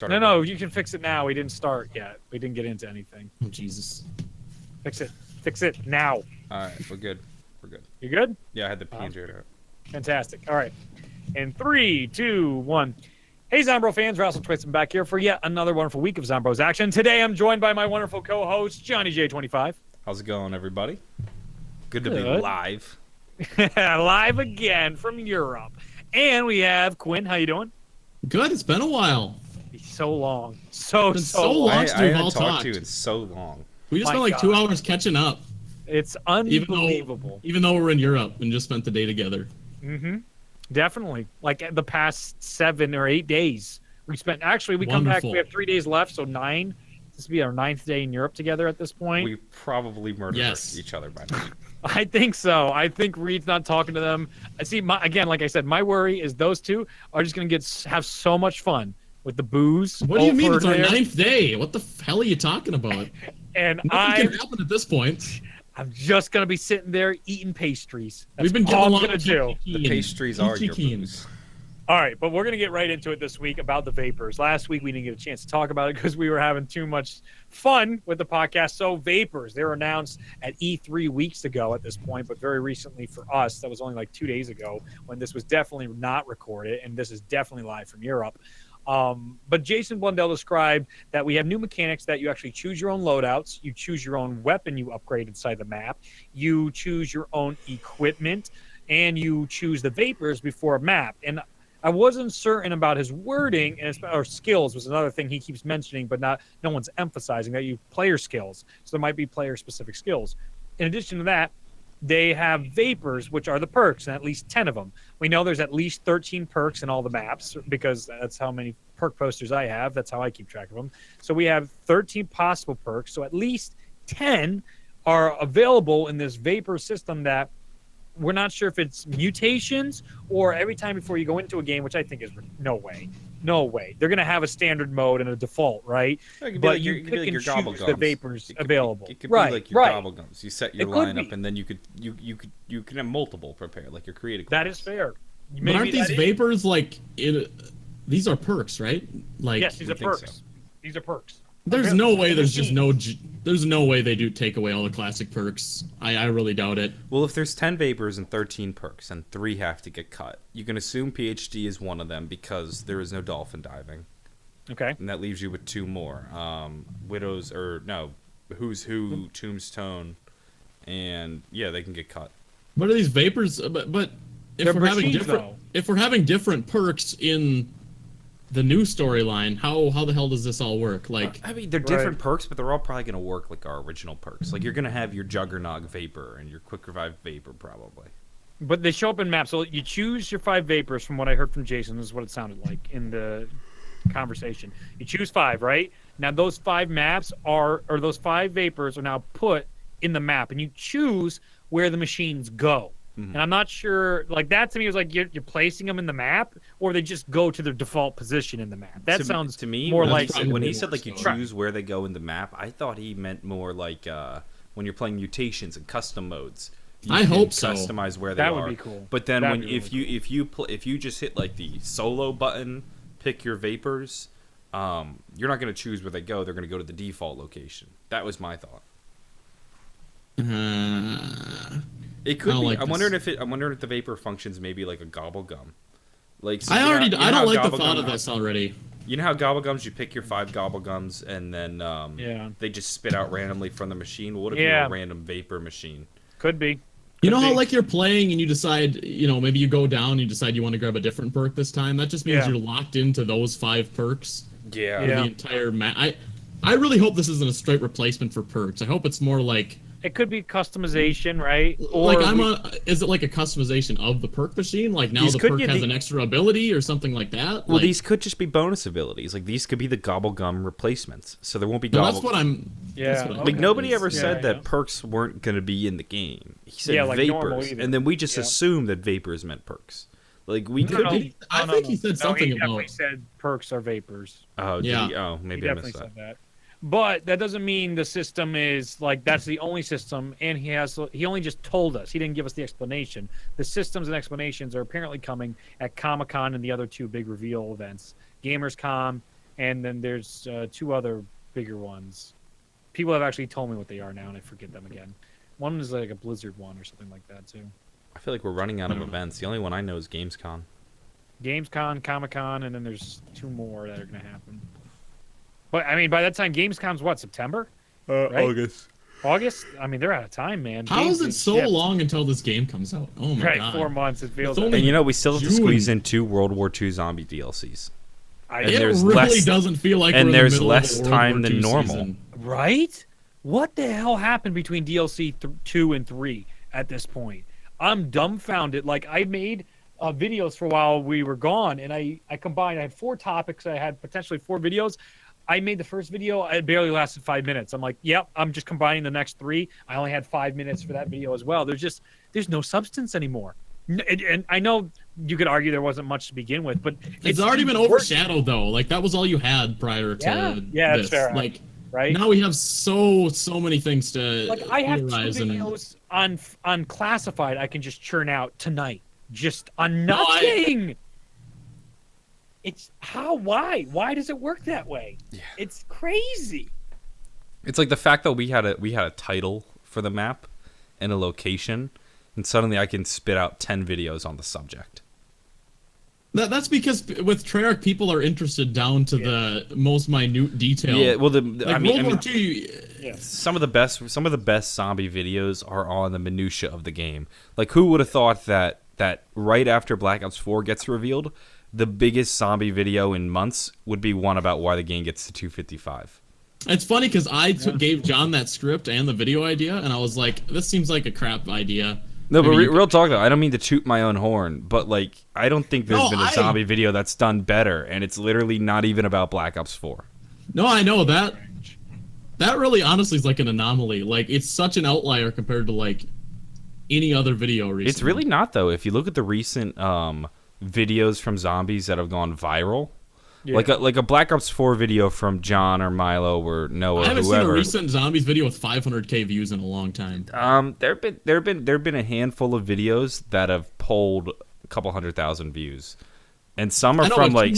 No, you can fix it now. We didn't start yet. We didn't get into anything. Oh, Jesus. Fix it. Fix it now. All right, we're good. We're good. You good? Yeah, I had the PNG out. Fantastic. All right. In 3, 2, 1. Hey, Zombro fans. Russell Twiston back here for yet another wonderful week of Zombro's action. Today, I'm joined by my wonderful co-host, Johnny J25. How's it going, everybody? Good to be live. Live again from Europe. And we have Quinn. How you doing? Good. It's been a while. So long. So long. I haven't talked to you in so long. We just spent like 2 hours catching up. It's unbelievable. Even though we're in Europe and just spent the day together. Mm-hmm. Definitely. Like the past 7 or 8 days. We spent, actually, we come Wonderful. back, we have 3 days left, so 9. This will be our 9th day in Europe together at this point. We probably murdered each other by now. I think so. I think Reed's not talking to them. I see. Again, like I said, my worry is those two are just going to have so much fun with the booze. What do you mean it's our 9th day? What the hell are you talking about? And Nothing can happen at this point. I'm just going to be sitting there eating pastries. That's We've been getting all a I'm lot going of to do. The pastries are your booze. All right, but we're going to get right into it this week about the vapors. Last week, we didn't get a chance to talk about it because we were having too much fun with the podcast. So vapors, they were announced at E3 weeks ago at this point, but very recently for us, that was only like 2 days ago when this was definitely not recorded, and this is definitely live from Europe. But Jason Blundell described that we have new mechanics that you actually choose your own loadouts, you choose your own weapon you upgrade inside the map, you choose your own equipment, and you choose the vapors before a map. And I wasn't certain about his wording, or skills was another thing he keeps mentioning, but no one's emphasizing that you player skills. So there might be player-specific skills. In addition to that, they have vapors, which are the perks, and at least 10 of them. We know there's at least 13 perks in all the maps because that's how many perk posters I have. That's how I keep track of them. So we have 13 possible perks. So at least 10 are available in this vapor system that we're not sure if it's mutations or every time before you go into a game, which I think is no way. They're going to have a standard mode and a default, right? But you pick and choose the vapors available. It could be like your gobble gums. You set your lineup, and then you can have multiple prepared, like your creative. That is fair. But aren't these vapors like these are perks, right? Like yes, these are perks. So. These are perks. There's no way. There's no way they do take away all the classic perks. I really doubt it. Well, if there's 10 vapors and 13 perks, and 3 have to get cut, you can assume PhD is one of them because there is no dolphin diving. Okay. And that leaves you with 2 more. Who's Who, Tombstone, and yeah, they can get cut. What are these vapors? But if we're having different perks in the new storyline, how the hell does this all work? Like, I mean, they're different perks, but they're all probably going to work like our original perks. Like, you're going to have your Juggernog Vapor and your Quick Revive Vapor, probably. But they show up in maps. So you choose your 5 vapors, from what I heard from Jason. This is what it sounded like in the conversation. You choose 5, right? Now, those 5 maps those 5 vapors are now put in the map, and you choose where the machines go. Mm-hmm. And I'm not sure, like, that to me was like you're placing them in the map, or they just go to their default position in the map. That sounds to me more like when he said like you choose where they go in the map. I thought he meant more like when you're playing mutations and custom modes. I hope so. Customize where they are. That would be cool. But then if you just hit like the solo button, pick your vapors, you're not going to choose where they go. They're going to go to the default location. That was my thought. It could be. Like I'm wondering if the vapor functions maybe like a gobble gum. Like I don't like the thought of this already. You know how gobble gums, you pick your 5 gobble gums and then they just spit out randomly from the machine. Well, what if you're a random vapor machine? Could be. You know how like you're playing and you decide, maybe you go down and you decide you want to grab a different perk this time. That just means you're locked into those 5 perks. Yeah. For the entire map. I really hope this isn't a straight replacement for perks. I hope it's more like. It could be customization, right? Or is it like a customization of the perk machine? Like now the perk has an extra ability or something like that? Well, these could just be bonus abilities. Like these could be the gobble gum replacements. So there won't be gobble. That's what I'm. Yeah. Like nobody ever said that perks weren't going to be in the game. He said vapors, and then we just assumed that vapors meant perks. Like we could be. I think he said something about. He definitely said perks are vapors. Oh yeah. Maybe he I definitely missed said that. But that doesn't mean the system is like that's the only system, and he only just told us. He didn't give us the explanation. The systems and explanations are apparently coming at Comic-Con and the other 2 big reveal events, Gamers Con and then there's 2 other bigger ones. People have actually told me what they are now, and I forget them again. One is like a Blizzard one or something like that too. I feel like we're running out of events. The only one I know is Gamescom. Gamescom, Comic-Con, and then there's 2 more that are going to happen. But I mean, by that time, Gamescom's what, September? Right? August? I mean, they're out of time, man. How is it so long until this game comes out? Oh my god! 4 months. It feels. And you know, we still have to squeeze in 2 World War II zombie DLCs. It really doesn't feel like. And we're there's in the middle less of a time World War than II normal. season. Right? What the hell happened between DLC 2 and 3 at this point? I'm dumbfounded. Like, I made videos for a while we were gone, and I combined. I had 4 topics. I had potentially 4 videos. I made the first video. It barely lasted 5 minutes. I'm like, yep, I'm just combining the next 3. I only had 5 minutes for that video as well. There's no substance anymore. And I know you could argue there wasn't much to begin with, but it's already been overshadowed though. Like that was all you had prior to that's this. fair. Like right now we have so many things to like I have 2 theorize and videos on classified I can just churn out tonight just on nothing. It's why does it work that way? Yeah. It's crazy. It's like the fact that we had a title for the map and a location, and suddenly I can spit out 10 videos on the subject. That's because with Treyarch, people are interested down to the most minute detail. Yeah, well, World War II. Some of the best zombie videos are on the minutia of the game. Like, who would have thought that right after Black Ops 4 gets revealed, the biggest zombie video in months would be one about why the game gets to 255. It's funny because I gave John that script and the video idea, and I was like, this seems like a crap idea. No, but real talk though, I don't mean to toot my own horn, but like, I don't think there's been a zombie video that's done better, and it's literally not even about Black Ops 4. No, I know that. That really, honestly, is like an anomaly. Like, it's such an outlier compared to like any other video recently. It's really not though. If you look at the recent videos from zombies that have gone viral, like a Black Ops 4 video from John or Milo or Noah, I haven't whoever. seen a recent zombies video with 500K views in a long time. There've been a handful of videos that have pulled a couple 100,000 views, and some are from like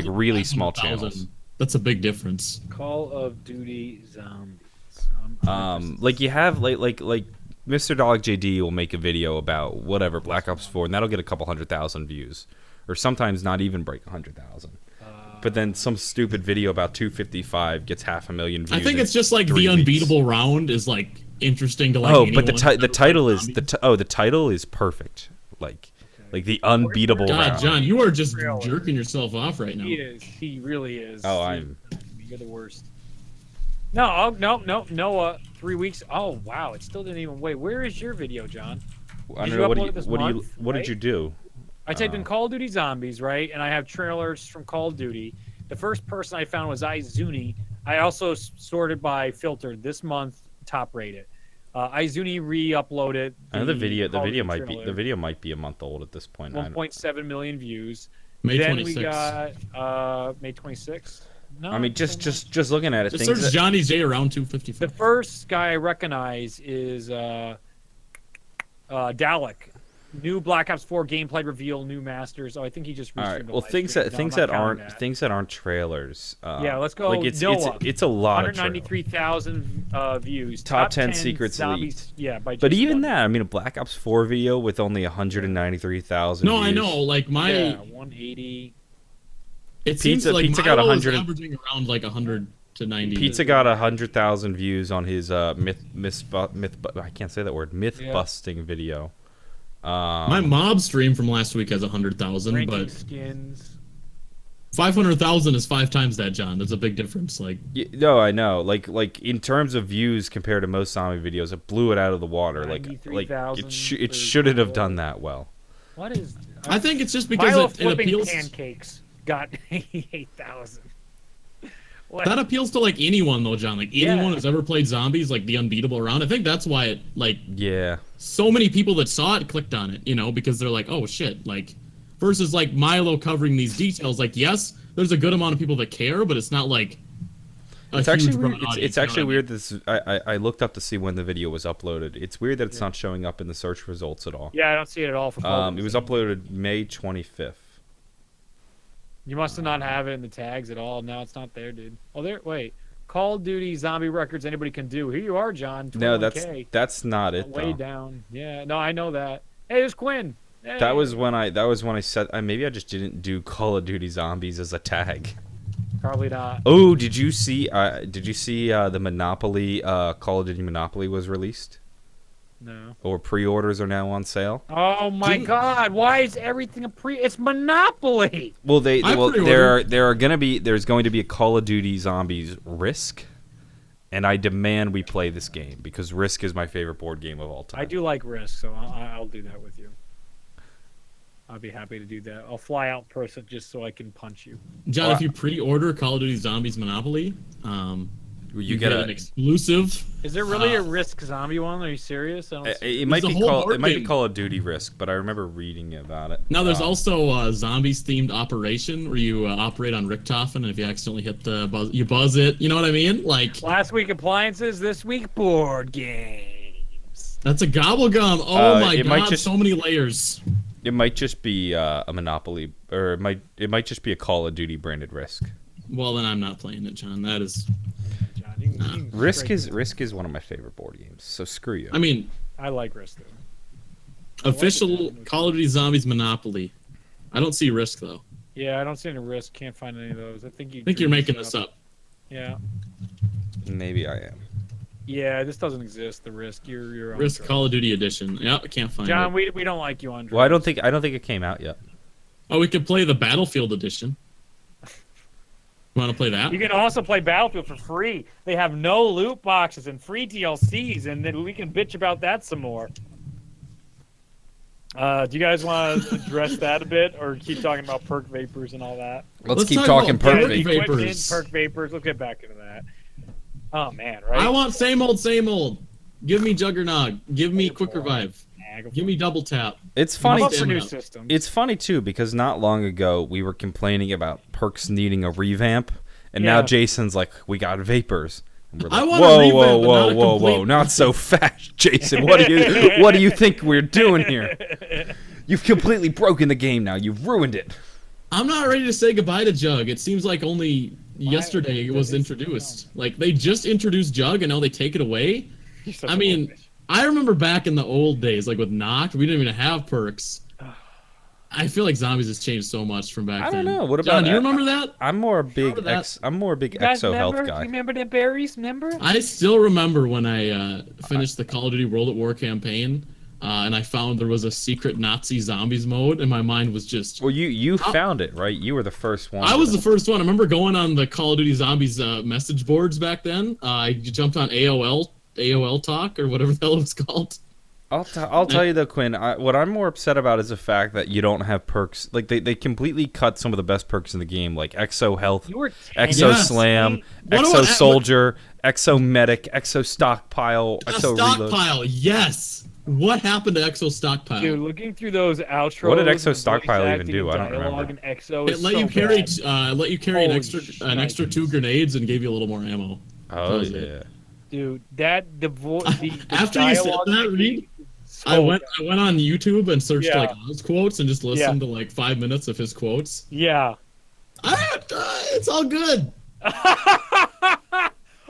really small channels. That's a big difference. Call of Duty Zombies. Like you have like Mr. Dog JD will make a video about whatever Black Ops 4, and that'll get a couple 100,000 views, or sometimes not even break 100,000. But then some stupid video about 255 gets 500,000 views. I think it's just like the unbeatable round is like interesting to like. Oh, but the title is the title is perfect. Like the unbeatable round. God, John, you are just jerking yourself off right now. He is. He really is. Oh, You're the worst. No. 3 weeks. Oh wow, it still didn't even wait. Where is your video, John? I don't know. What did you do? I typed in Call of Duty Zombies, right? And I have trailers from Call of Duty. The first person I found was Izuni. I also sorted by filter this month, top rated. Izuni re-uploaded. The video might be a month old at this point. 1.7 million views. May then 26th. We got May 26th. No, I mean, just looking at it. Just search Johnny J around 255. The first guy I recognize is Dalek. New Black Ops 4 gameplay reveal, new masters. Oh, I think he just. All right. Well, things that aren't trailers. Yeah, let's go. Like it's a lot of 193,000 views. Top 10 secrets zombies, leaked. Yeah, by but even that, I mean, a Black Ops 4 video with only 193,000. No, views. I know. Like my 180. It seems like Pizza got 100. Averaging around like 100 to 90. Pizza got 100,000 views on his myth. I can't say that word. Myth busting video. My mob stream from last week has 100,000, but skins. 500,000 is 5 times that, John. That's a big difference. Like, no, I know. Like in terms of views compared to most zombie videos, it blew it out of the water. Like it shouldn't have done that well. What is? I think it's just because it appeals. Pancakes got 88,000. That appeals to like anyone though, John. Like anyone who's ever played zombies, like the unbeatable round. I think that's why it so many people that saw it clicked on it, because they're like, oh shit, like versus like Milo covering these details. Like, yes, there's a good amount of people that care, but it's not like it's actually weird. It's actually weird. I looked up to see when the video was uploaded. It's weird that it's not showing up in the search results at all. Yeah, I don't see it at all. It was uploaded May 25th. You must have not have it in the tags at all. No, it's not there, dude. Oh, there. Wait. Call of Duty Zombie Records. Anybody can do. Here you are, John. No, 21K. that's not it. Way though. down. Yeah. No, I know that. Hey, there's Quinn. Hey. That was when I said maybe I just didn't do Call of Duty Zombies as a tag. Probably not. Oh, did you see the Monopoly Call of Duty Monopoly was released? No. Or pre-orders are now on sale? Oh my God! Why is everything a pre? It's Monopoly. Well, there's going to be a Call of Duty Zombies Risk, and I demand we play this game because Risk is my favorite board game of all time. I do like Risk, so I'll do that with you. I'll be happy to do that. I'll fly out person just so I can punch you. John, if you pre-order Call of Duty Zombies Monopoly, you get an exclusive. Is there really a Risk zombie one? Are you serious? It might be Call of Duty Risk, but I remember reading about it. Now there's also a zombies themed operation where you operate on Richtofen, and if you accidentally hit the buzz, you buzz it. You know what I mean? Like last week appliances, this week board games. That's a gobblegum. Oh my God! So many layers. It might just be a Monopoly, or it might just be a Call of Duty branded Risk. Well, then I'm not playing it, John. That is. Risk is one of my favorite board games. So screw you. I mean, I like Risk though. Official Call of Duty Zombies Monopoly. I don't see Risk though. Yeah, I don't see any Risk. Can't find any of those. I think you're making this up. Yeah. Maybe I am. Yeah, this doesn't exist. The Risk. You're on Risk Call of Duty Edition. Yep, I can't find it. John, we don't like you on drugs. Well, I don't think it came out yet. Oh, we could play the Battlefield Edition. Want to play that? You can also play Battlefield for free. They have no loot boxes and free DLCs, and then we can bitch about that some more. Do you guys want to address that a bit, or keep talking about perk vapors and all that? Let's keep talking perk vapors. Perk vapors. Let's get back into that. Oh man, right? I want same old, same old. Give me Juggernog. Give me Quick Revive. Give me Double Tap. It's funny. It's funny too because not long ago we were complaining about perks needing a revamp, and now Jason's like, "We got vapors." And we're like, whoa, not so fast, Jason. What do you think we're doing here? You've completely broken the game now. You've ruined it. I'm not ready to say goodbye to Jug. It seems like only yesterday it was introduced. Like they just introduced Jug and now they take it away. I mean, I remember back in the old days, like with Noct, we didn't even have perks. I feel like Zombies has changed so much from back then. I don't know. What about John, do you remember that? I'm more a big Exo Health guy. You remember the berries? Remember? I still remember when I finished the Call of Duty World at War campaign. And I found there was a secret Nazi zombies mode, and my mind was just... Well, you found it, right? You were the first one. I was the first one. I remember going on the Call of Duty Zombies message boards back then. I jumped on AOL Talk, or whatever the hell it was called. I'll tell you though, Quinn, what I'm more upset about is the fact that you don't have perks. Like, they completely cut some of the best perks in the game, like Exo Health, Exo Slam, Exo Soldier, Exo Medic, Exo Stockpile, Exo Stockpile, Reload. Yes! What happened to Exo Stockpile? Dude, looking through those outros. What did Exo Stockpile even do? I don't remember. It let you carry an extra 2 grenades and gave you a little more ammo. Oh yeah. Dude, the after you said that, Reed, I went on YouTube and searched like Oz quotes and just listened to like 5 minutes of his quotes. Yeah. It's all good.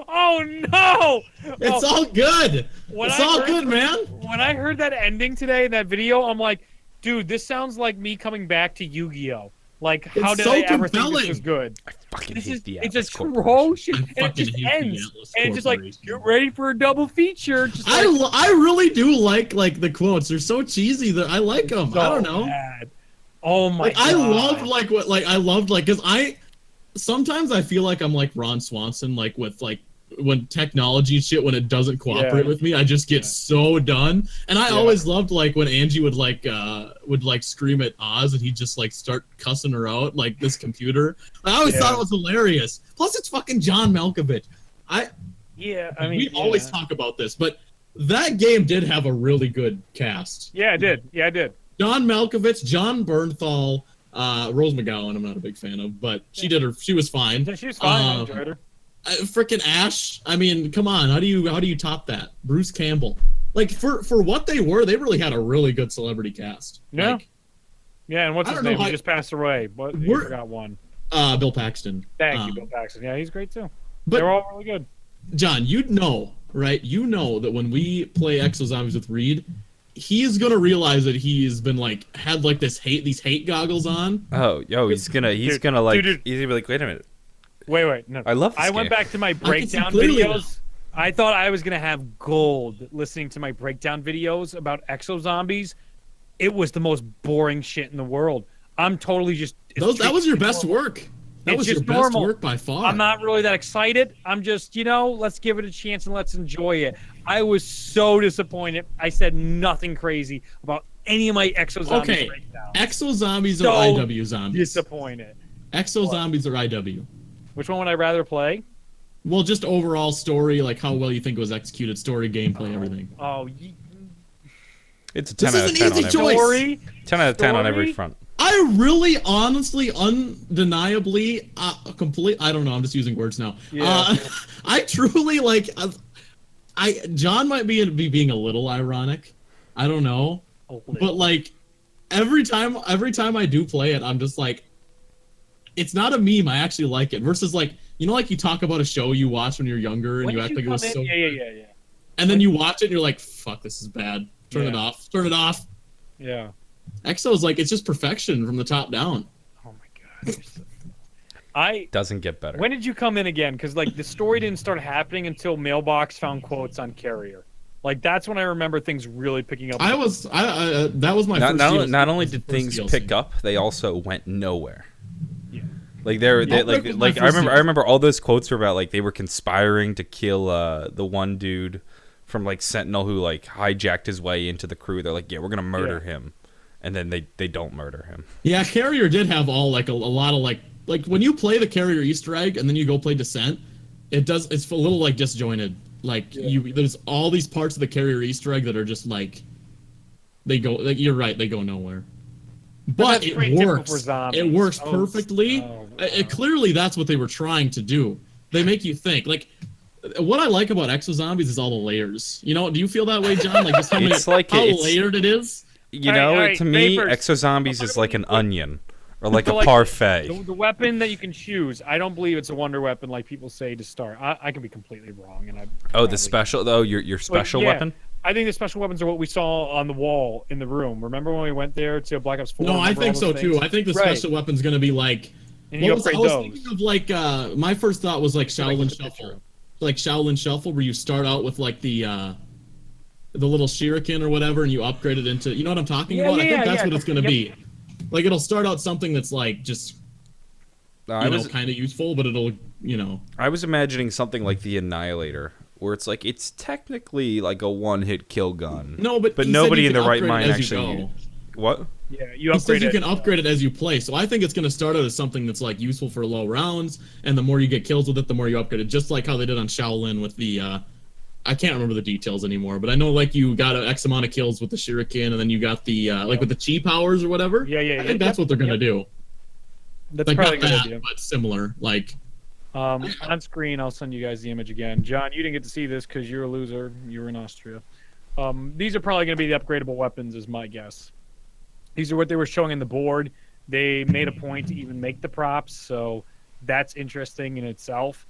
Oh no! It's all good. It's all good, man. When I heard that ending today in that video, I'm like, dude, this sounds like me coming back to Yu-Gi-Oh! Like, how did I ever think this was good? I fucking hate the Atlas. It's just ferocious, and it just ends. And it's just like, get ready for a double feature. Just I really do like the quotes. They're so cheesy that I like them. So I don't know. Bad. Oh my god. I loved because sometimes I feel like I'm like Ron Swanson, like with like when technology shit, when it doesn't cooperate with me, I just get so done. And I always loved like when Angie would scream at Oz and he'd just like start cussing her out, like this computer. I always thought it was hilarious. Plus it's fucking John Malkovich. We always talk about this, but that game did have a really good cast. Yeah, it did. Yeah, it did. John Malkovich, John Bernthal, Rose McGowan, I'm not a big fan of, but she was fine. She was fine. I enjoyed her. Freaking Ash. I mean, come on. How do you top that? Bruce Campbell. Like for what they were, they really had a really good celebrity cast. Yeah. Like, yeah, and what's his name? He just passed away. But you forgot one. Bill Paxton. Thank you, Bill Paxton. Yeah, he's great too. But they're all really good. John, right? You know that when we play Exo Zombies with Reed, he is gonna realize that he's been had these hate goggles on. He's gonna be like, wait a minute. Wait, no. I love this I game. went back to my breakdown videos. I thought I was gonna have gold listening to my breakdown videos about Exo Zombies. It was the most boring shit in the world. I'm totally just. That was your best work. That was your best work by far. I'm not really that excited. I'm just, let's give it a chance and let's enjoy it. I was so disappointed. I said nothing crazy about any of my Exo Zombies breakdowns. Exo Zombies or IW Zombies? Disappointed. Exo Zombies or IW? Which one would I rather play? Well, just overall story, like how well you think it was executed, story, gameplay, everything. It's a 10 out of 10 on every 10 out of 10 on every front. I really, honestly, undeniably, I don't know, I'm just using words now. Yeah. I truly, John might be being a little ironic. I don't know. But, every time I do play it, I'm just like, it's not a meme, I actually like it. Versus, you talk about a show you watched when you're younger, and you act like it was so good. Yeah. And then you watch it, and you're like, fuck, this is bad. Turn it off. Yeah. Exo is it's just perfection from the top down. Oh my god. Doesn't get better. When did you come in again? Because the story didn't start happening until Mailbox found quotes on Carrier. That's when I remember things really picking up. That was my first. Not only did things pick up, they also went nowhere. Yeah. I remember all those quotes were about they were conspiring to kill the one dude from Sentinel who hijacked his way into the crew. They're like, yeah, we're gonna murder him. And then they don't murder him. Yeah, Carrier did have all a lot of when you play the Carrier Easter egg and then you go play Descent, it's a little disjointed. There's all these parts of the Carrier Easter egg that are just they go you're right, they go nowhere. But it works. It works perfectly. Clearly that's what they were trying to do. They make you think. What I like about Exo Zombies is all the layers. Do you feel that way, John? Just how layered it is? To me, Exo Zombies is like an onion or a parfait. The weapon that you can choose, I don't believe it's a wonder weapon like people say to start. I can be completely wrong. The special though, your special weapon? I think the special weapons are what we saw on the wall in the room. Remember when we went there to Black Ops 4? No, I think so too. I think the special weapen's going to be I was thinking of my first thought was Shaolin Shuffle. Shaolin Shuffle, where you start out with the little shuriken or whatever, and you upgrade it into, you know what I'm talking about? I think that's what it's going to be. It'll start out something that's just, kind of useful, but it'll, I was imagining something like the Annihilator, where it's technically a one-hit kill gun. No, but nobody in their right mind actually. What? Yeah, he says you can upgrade it as you play, so I think it's going to start out as something that's useful for low rounds, and the more you get kills with it, the more you upgrade it, just like how they did on Shaolin with the, I can't remember the details anymore, but I know you got an X amount of kills with the shuriken, and then you got the with the chi powers or whatever. Yeah. I think that's what they're gonna do. That's probably a good idea. But similar, on screen, I'll send you guys the image again. John, you didn't get to see this because you're a loser. You were in Austria. These are probably gonna be the upgradable weapons, is my guess. These are what they were showing in the board. They made a point to even make the props, so that's interesting in itself.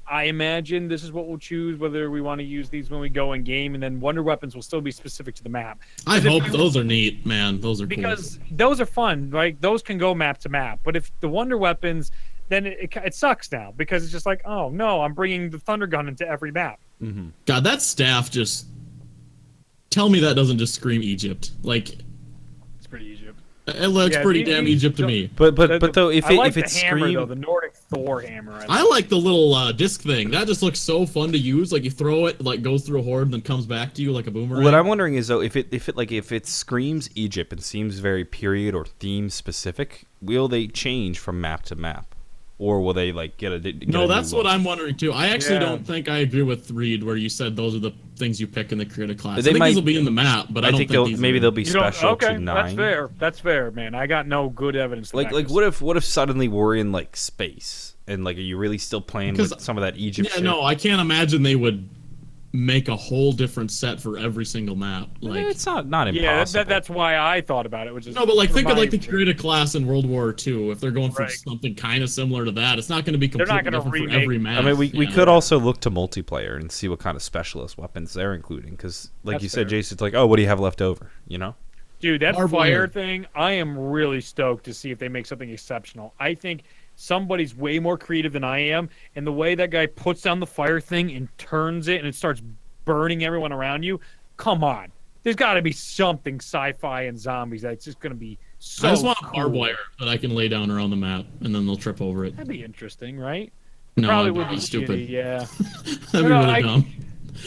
I imagine this is what we'll choose, whether we want to use these when we go in game, and then wonder weapons will still be specific to the map. I hope those are neat, man. Those are cool. Because those are fun, right? Those can go map to map. But if the wonder weapons, then it sucks now, because it's just oh no, I'm bringing the thunder gun into every map. Mm-hmm. God, that staff just tell me that doesn't just scream Egypt. It's pretty Egypt. It looks pretty damn Egypt to me. But though if it's hammer, though, the Nordic Thor hammer. I like the little disc thing. That just looks so fun to use. You throw it, goes through a horde, and then comes back to you like a boomerang. What I'm wondering is though, if it screams Egypt and seems very period or theme specific, will they change from map to map? Or will they get a No, that's what I'm wondering too. I actually don't think I agree with Reed where you said those are the things you pick in the creative class. I think these will be in the map, but I don't think they'll be special to 9. That's fair, man. I got no good evidence. What if suddenly we're in space and are you really still playing with some of that Egypt? Yeah, shit? no, I can't imagine they would make a whole different set for every single map. Like it's not impossible. Yeah, that's why I thought about it. Which is no, but like think of like the create a class in World War II. If they're going for something kind of similar to that, it's not going to be completely different for every map. I mean, we could also look to multiplayer and see what kind of specialist weapons they're including. Because, like you said, Jason, it's like, oh, what do you have left over? You know? Dude, that fire thing, I am really stoked to see if they make something exceptional. I think somebody's way more creative than I am, and the way that guy puts down the fire thing and turns it and it starts burning everyone around you, come on. There's got to be something sci-fi and zombies that's just going to be so I just want cool. barbed wire that I can lay down around the map, and then they'll trip over it. That'd be interesting, right? No, probably would be stupid. shitty, yeah. That'd be really dumb.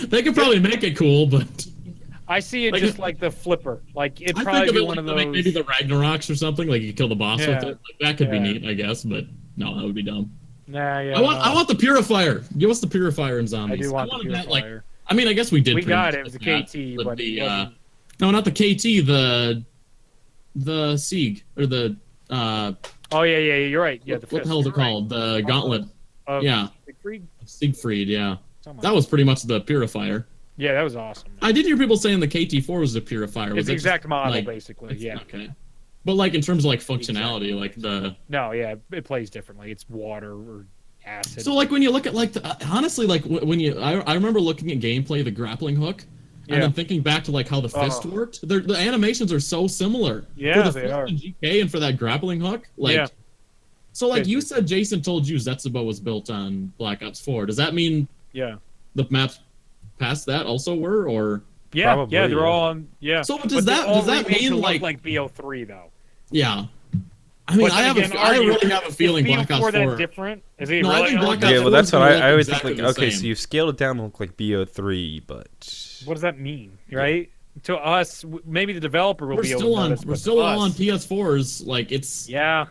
They could probably make it cool, but... I see it just like the flipper. Like it'd probably I think be of it one like of those. Maybe the Ragnaroks or something. Like you kill the boss with it. Like, that could be neat, I guess. But no, that would be dumb. Nah, yeah. I want the purifier. Give us the purifier in zombies. I do want the purifier. That, like, I mean, I guess we did. We got it. It was the KT, but no, not the KT. The Sieg or the. Oh yeah. You're right. Yeah. What the hell is it called? The Gauntlet. Yeah. Siegfried. Siegfried. Yeah. That was pretty much the purifier. Yeah, that was awesome. I did hear people saying the KT4 was the purifier. It's the exact model, basically. Yeah. Okay. But like in terms of like functionality, like the. No, yeah, it plays differently. It's water or acid. So like when you look at like honestly like when you I remember looking at gameplay, the grappling hook, and then thinking back to like how the fist worked. The animations are so similar. Yeah, for the they are. And GK and for that grappling hook, like. So like you said, Jason told you Zetsubo was built on Black Ops 4. Does that mean? Yeah. The maps past that also were, or probably, they're all on. Yeah. So does that mean like BO3 though? Yeah. I mean, I really have a feeling Black Ops 4 that different. Is it no, really? I think Black Ops 4 well, that's what I always exactly think. Like, okay, so you've scaled it down to look like BO3, but what does that mean, right? To us, maybe the developer will be able to notice, we're still all on PS4s. Like it's I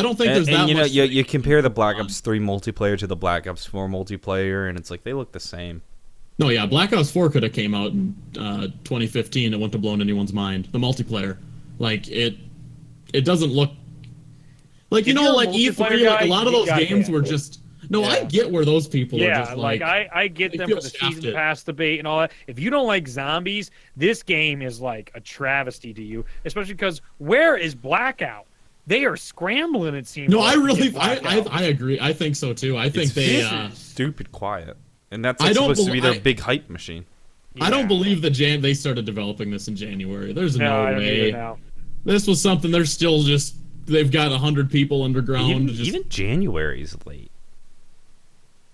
don't think there's that and, you much. know, you compare the Black Ops 3 multiplayer to the Black Ops 4 multiplayer, and it's like they look the same. No, yeah, Black Ops 4 could have came out in 2015. It wouldn't have blown anyone's mind. The multiplayer, like it doesn't look like like E3. Like a lot of those games were just. No, I get where those people are just like I get them for the season pass debate and all that. If you don't like zombies, this game is like a travesty to you, especially because where is Blackout? They are scrambling. It seems. No, I agree. I think so too. I think they stupid quiet. And that's supposed to be their big hype machine. I don't believe that they started developing this in January. There's no way. This was something they're still just. They've got 100 people underground. Even January is late.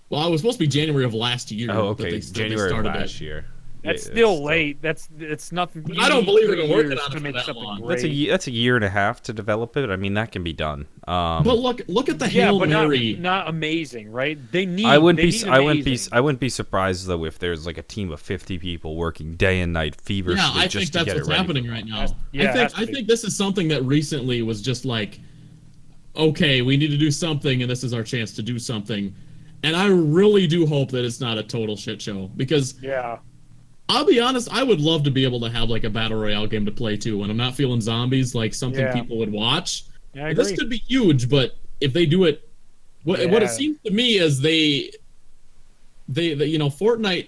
Well, it was supposed to be January of last year. Oh, okay. January of last year. That's still late. It's nothing. I don't believe they've been working on it for that long. That's a year and a half to develop it. I mean, that can be done. But look at the Hail Mary. Not amazing, right? They need. I wouldn't be surprised though if there's like a team of 50 people working day and night feverishly just to get it ready. I think that's what's happening right now. I think this is something that recently was just like, okay, we need to do something, and this is our chance to do something. And I really do hope that it's not a total shit show because. Yeah. I'll be honest, I would love to be able to have like a battle royale game to play too when I'm not feeling zombies, like something people would watch. Yeah, this could be huge, but if they do it, what it seems to me is they Fortnite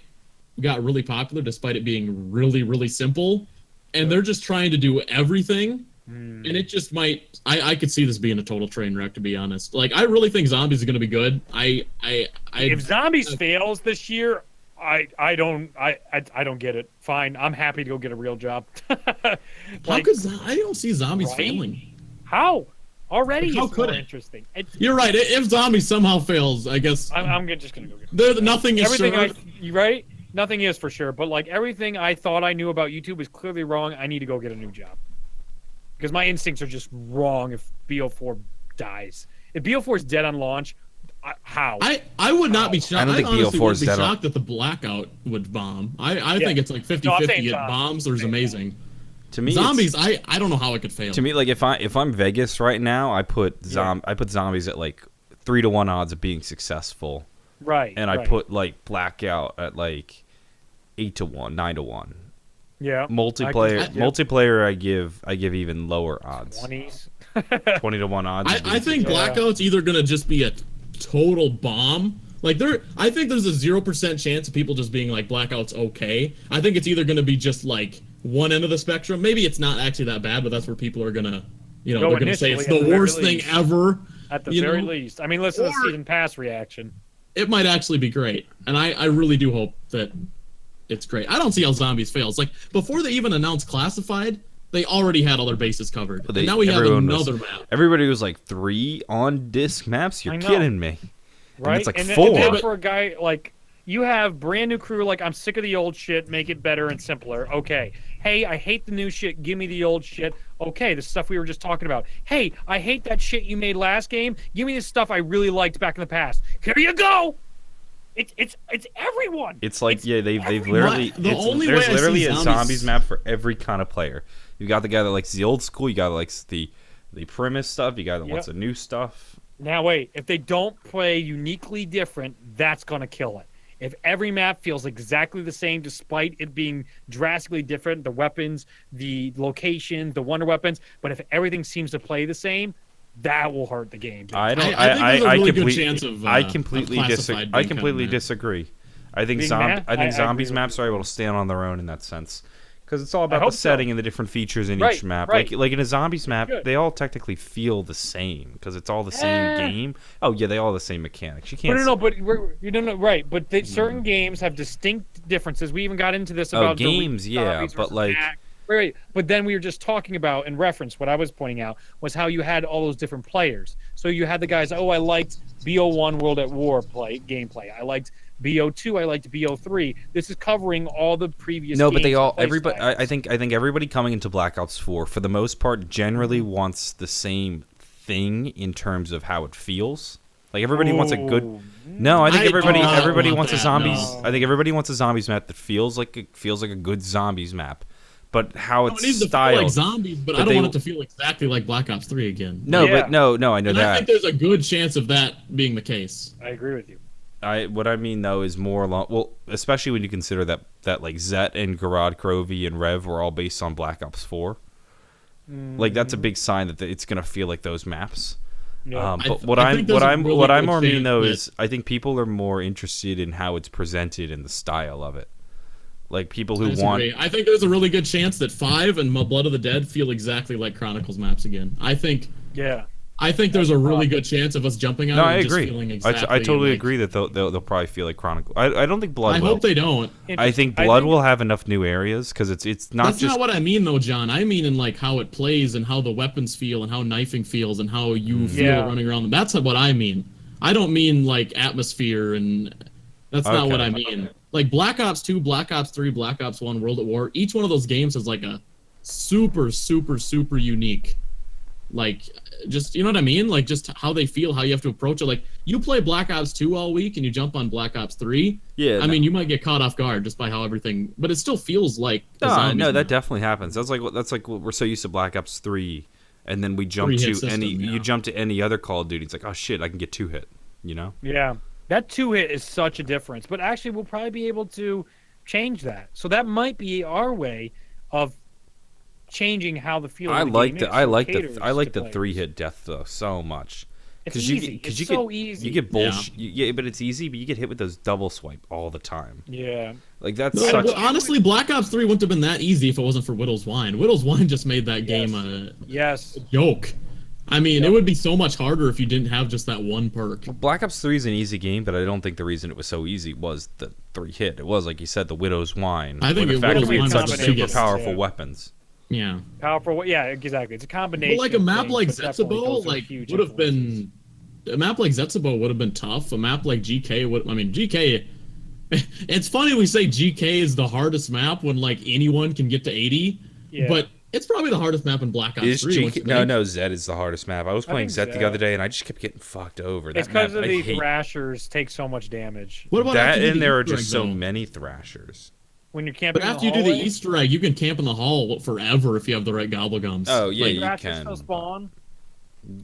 got really popular despite it being really, really simple, and they're just trying to do everything, and it just might. I could see this being a total train wreck, to be honest. Like I really think zombies are going to be good. If zombies fails this year. I don't get it. Fine, I'm happy to go get a real job. I don't see zombies failing. How? Already like, how it's could more it? Interesting. You're right. If zombies somehow fails, I guess I'm just gonna go get it. Nothing is sure. You're right. Nothing is for sure. But like everything I thought I knew about YouTube is clearly wrong. I need to go get a new job because my instincts are just wrong. If BO4 dies, if BO4 is dead on launch. How? I would not be shocked. I don't think BO4 is dead. Shocked that the Blackout would bomb. I think it's like 50-50. It bombs or is amazing. To me, zombies. I don't know how it could fail. To me, like if I'm Vegas right now, I put zombies at like 3-1 odds of being successful. Right. And I put like Blackout at like 8-1, 9-1. Yeah. Multiplayer. I give even lower odds. 20s. 20-1 odds. I think Blackout's either gonna just be a total bomb, Like I think there's a 0% chance of people just being like Blackout's okay. I think it's either going to be just like one end of the spectrum. Maybe it's not actually that bad, but that's where people are gonna, they're gonna say it's the worst thing ever. At the very least. I mean, listen to the season pass reaction. It might actually be great, and I really do hope that it's great. I don't see how Zombies fails. Like before they even announced Classified, they already had all their bases covered. And now we have another map. Everybody was like 3 on disc maps. You're kidding me. Right? And it's like and 4. And for a guy like you have brand new crew, like I'm sick of the old shit, make it better and simpler. Okay. Hey, I hate the new shit, give me the old shit. Okay, the stuff we were just talking about. Hey, I hate that shit you made last game. Give me the stuff I really liked back in the past. Here you go. It's everyone. It's like they've literally there's literally a zombies map for every kind of player. You got the guy that likes the old school, you got that likes the premise stuff, you got that wants the new stuff. Now wait, if they don't play uniquely different, that's gonna kill it. If every map feels exactly the same despite it being drastically different, the weapons, the locations, the wonder weapons, but if everything seems to play the same, that will hurt the game. I completely disagree. I think zombies maps are able to stand on their own in that sense. Because it's all about the setting and the different features in each map. Right. Like in a zombies map, they all technically feel the same because it's all the same game. Oh yeah, they all have the same mechanics. You can't. Right. But certain games have distinct differences. We even got into this about games, but like. Right. But then we were just talking about, in reference, what I was pointing out was how you had all those different players. So you had the guys. Oh, I liked BO1 World at War gameplay. I liked BO2, I liked BO3. This is covering all the previous. No, but everybody. I think everybody coming into Black Ops 4, for the most part, generally wants the same thing in terms of how it feels. Like everybody wants a good. No, I think everybody wants a zombies. No. I think everybody wants a zombies map that feels like a good zombies map. But how it's styled, to feel like zombies, but I don't want it to feel exactly like Black Ops 3 again. No, I know that. I think there's a good chance of that being the case. I agree with you. What I mean though is more along, especially when you consider that like Zet and Garad Crovey and Rev were all based on Black Ops 4. Like that's a big sign that it's gonna feel like those maps. Yeah. But what I'm more mean though is I think people are more interested in how it's presented and the style of it. Like people who want. I think there's a really good chance that 5 and Blood of the Dead feel exactly like Chronicles maps again. I think there's a really good chance of us jumping out and just feeling exactly. I totally agree that they'll probably feel like Chronicles. I don't think Blood. I hope they don't. I think Blood will have enough new areas because it's not. That's not what I mean though, John. I mean in like how it plays and how the weapons feel and how knifing feels and how you feel running around them. That's what I mean. I don't mean like atmosphere and that's not what I mean. Like Black Ops 2, Black Ops 3, Black Ops 1, World at War, each one of those games is like a super, super, super unique. Like, just, you know what I mean? Like, just how they feel, how you have to approach it. Like, you play Black Ops 2 all week and you jump on Black Ops 3. Yeah. I mean, you might get caught off guard just by how everything, but it still feels like. No, that definitely happens. That's like we're so used to Black Ops 3, and then we jump to you jump to any other Call of Duty. It's like, oh shit, I can get 2-hit. You know? Yeah. That 2-hit is such a difference, but actually we'll probably be able to change that. So that might be our way of changing how the feel. I like the 3-hit death though so much. It's easy. It's so easy. You get bullshit. Yeah, but it's easy. But you get hit with those double swipe all the time. Yeah, like that's honestly, Black Ops 3 wouldn't have been that easy if it wasn't for Widow's Wine. Widow's Wine just made that game a joke. I mean, it would be so much harder if you didn't have just that one perk. Black Ops 3 is an easy game, but I don't think the reason it was so easy was the 3-hit. It was, like you said, the Widow's Wine. I think the fact that we had such super powerful weapons. Yeah. Powerful, yeah, exactly. It's a combination. Well, like a map like Zetsubo, like would have been. A map like Zetsubo would have been tough. A map like GK would. I mean, GK. It's funny we say GK is the hardest map when like anyone can get to 80, but. It's probably the hardest map in Black Ops 3. No, Zed is the hardest map. I was playing Zed the other day, and I just kept getting fucked over. It's because of the Thrashers take so much damage. What about that? And there are just so many Thrashers. When you're camping, but after you do the Easter egg, you can camp in the hall forever if you have the right gobblegums. Oh yeah, you can. Still spawn.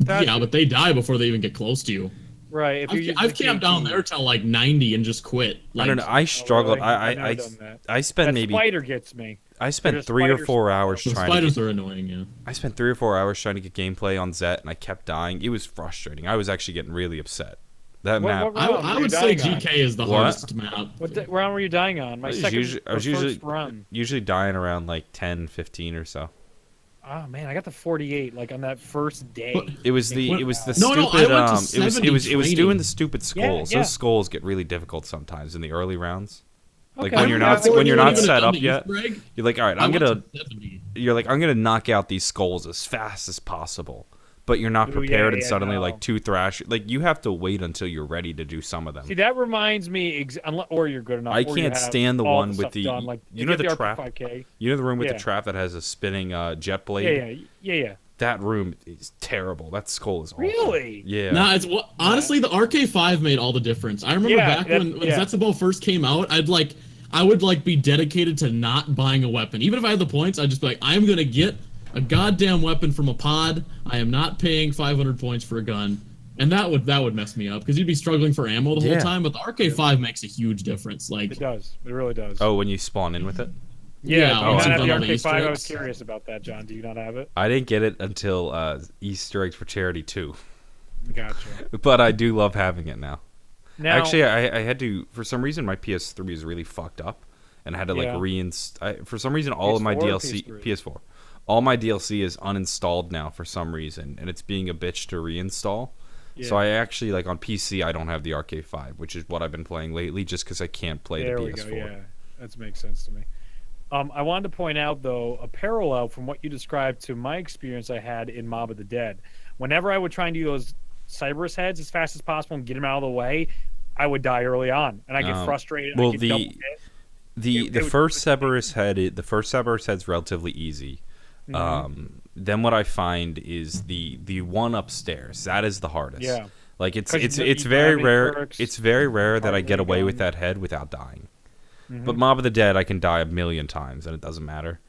Yeah, but they die before they even get close to you. Right. I've camped down there till like 90 and just quit. Like, I don't know. I struggled. I spent maybe. Spider gets me. I spent 3 or 4 hours trying. Spiders are annoying, yeah. I spent 3 or 4 hours trying to get gameplay on Zet, and I kept dying. It was frustrating. I was actually getting really upset. That map. I would say GK is the hardest map. What round were you dying on? My second I was first run. usually dying around like 10, 15 or so. Oh man, I got the 48 like on that first day. It was the stupid it was doing the stupid skulls. Yeah. Those skulls get really difficult sometimes in the early rounds. Like Okay. when you're not set up yet, you're like, all right, I'm gonna knock out these skulls as fast as possible. But you're not prepared, and suddenly like 2 thrash. Like you have to wait until you're ready to do some of them. See, that reminds me, or you're good enough. I can't stand the one with the you know the trap. 5K. You know the room with the trap that has a spinning jet blade. Yeah. That room is terrible. That skull is awful. Really? Yeah. Nah, honestly, the RK5 made all the difference. I remember back when Zetsubo first came out, I would be dedicated to not buying a weapon. Even if I had the points, I'd just be like, I'm gonna get a goddamn weapon from a pod. I am not paying 500 points for a gun. And that would mess me up because you'd be struggling for ammo the whole time. But the RK5 makes a huge difference. Like it does. It really does. Oh, when you spawn in with it? Yeah. Do you not have the RK5? I was curious about that, John. Do you not have it? I didn't get it until Easter Eggs for Charity 2. Gotcha. But I do love having it now. Actually, I had to, for some reason, my PS3 is really fucked up. And I had to reinstall. For some reason, all of my DLC... PS4. All my DLC is uninstalled now for some reason, and it's being a bitch to reinstall. Yeah. So I actually, on PC, I don't have the RK5, which is what I've been playing lately, just because I can't play the PS4. There we go, yeah. That makes sense to me. I wanted to point out, though, a parallel from what you described to my experience I had in Mob of the Dead. Whenever I would try and do those Cerberus heads as fast as possible and get them out of the way, I would die early on, and I get frustrated. Well, the first Cerberus head's relatively easy. Then what I find is the one upstairs. That is the hardest. Yeah. Like it's very rare. Perks, it's very rare that I get away with that head without dying. But Mob of the Dead, I can die a million times and it doesn't matter.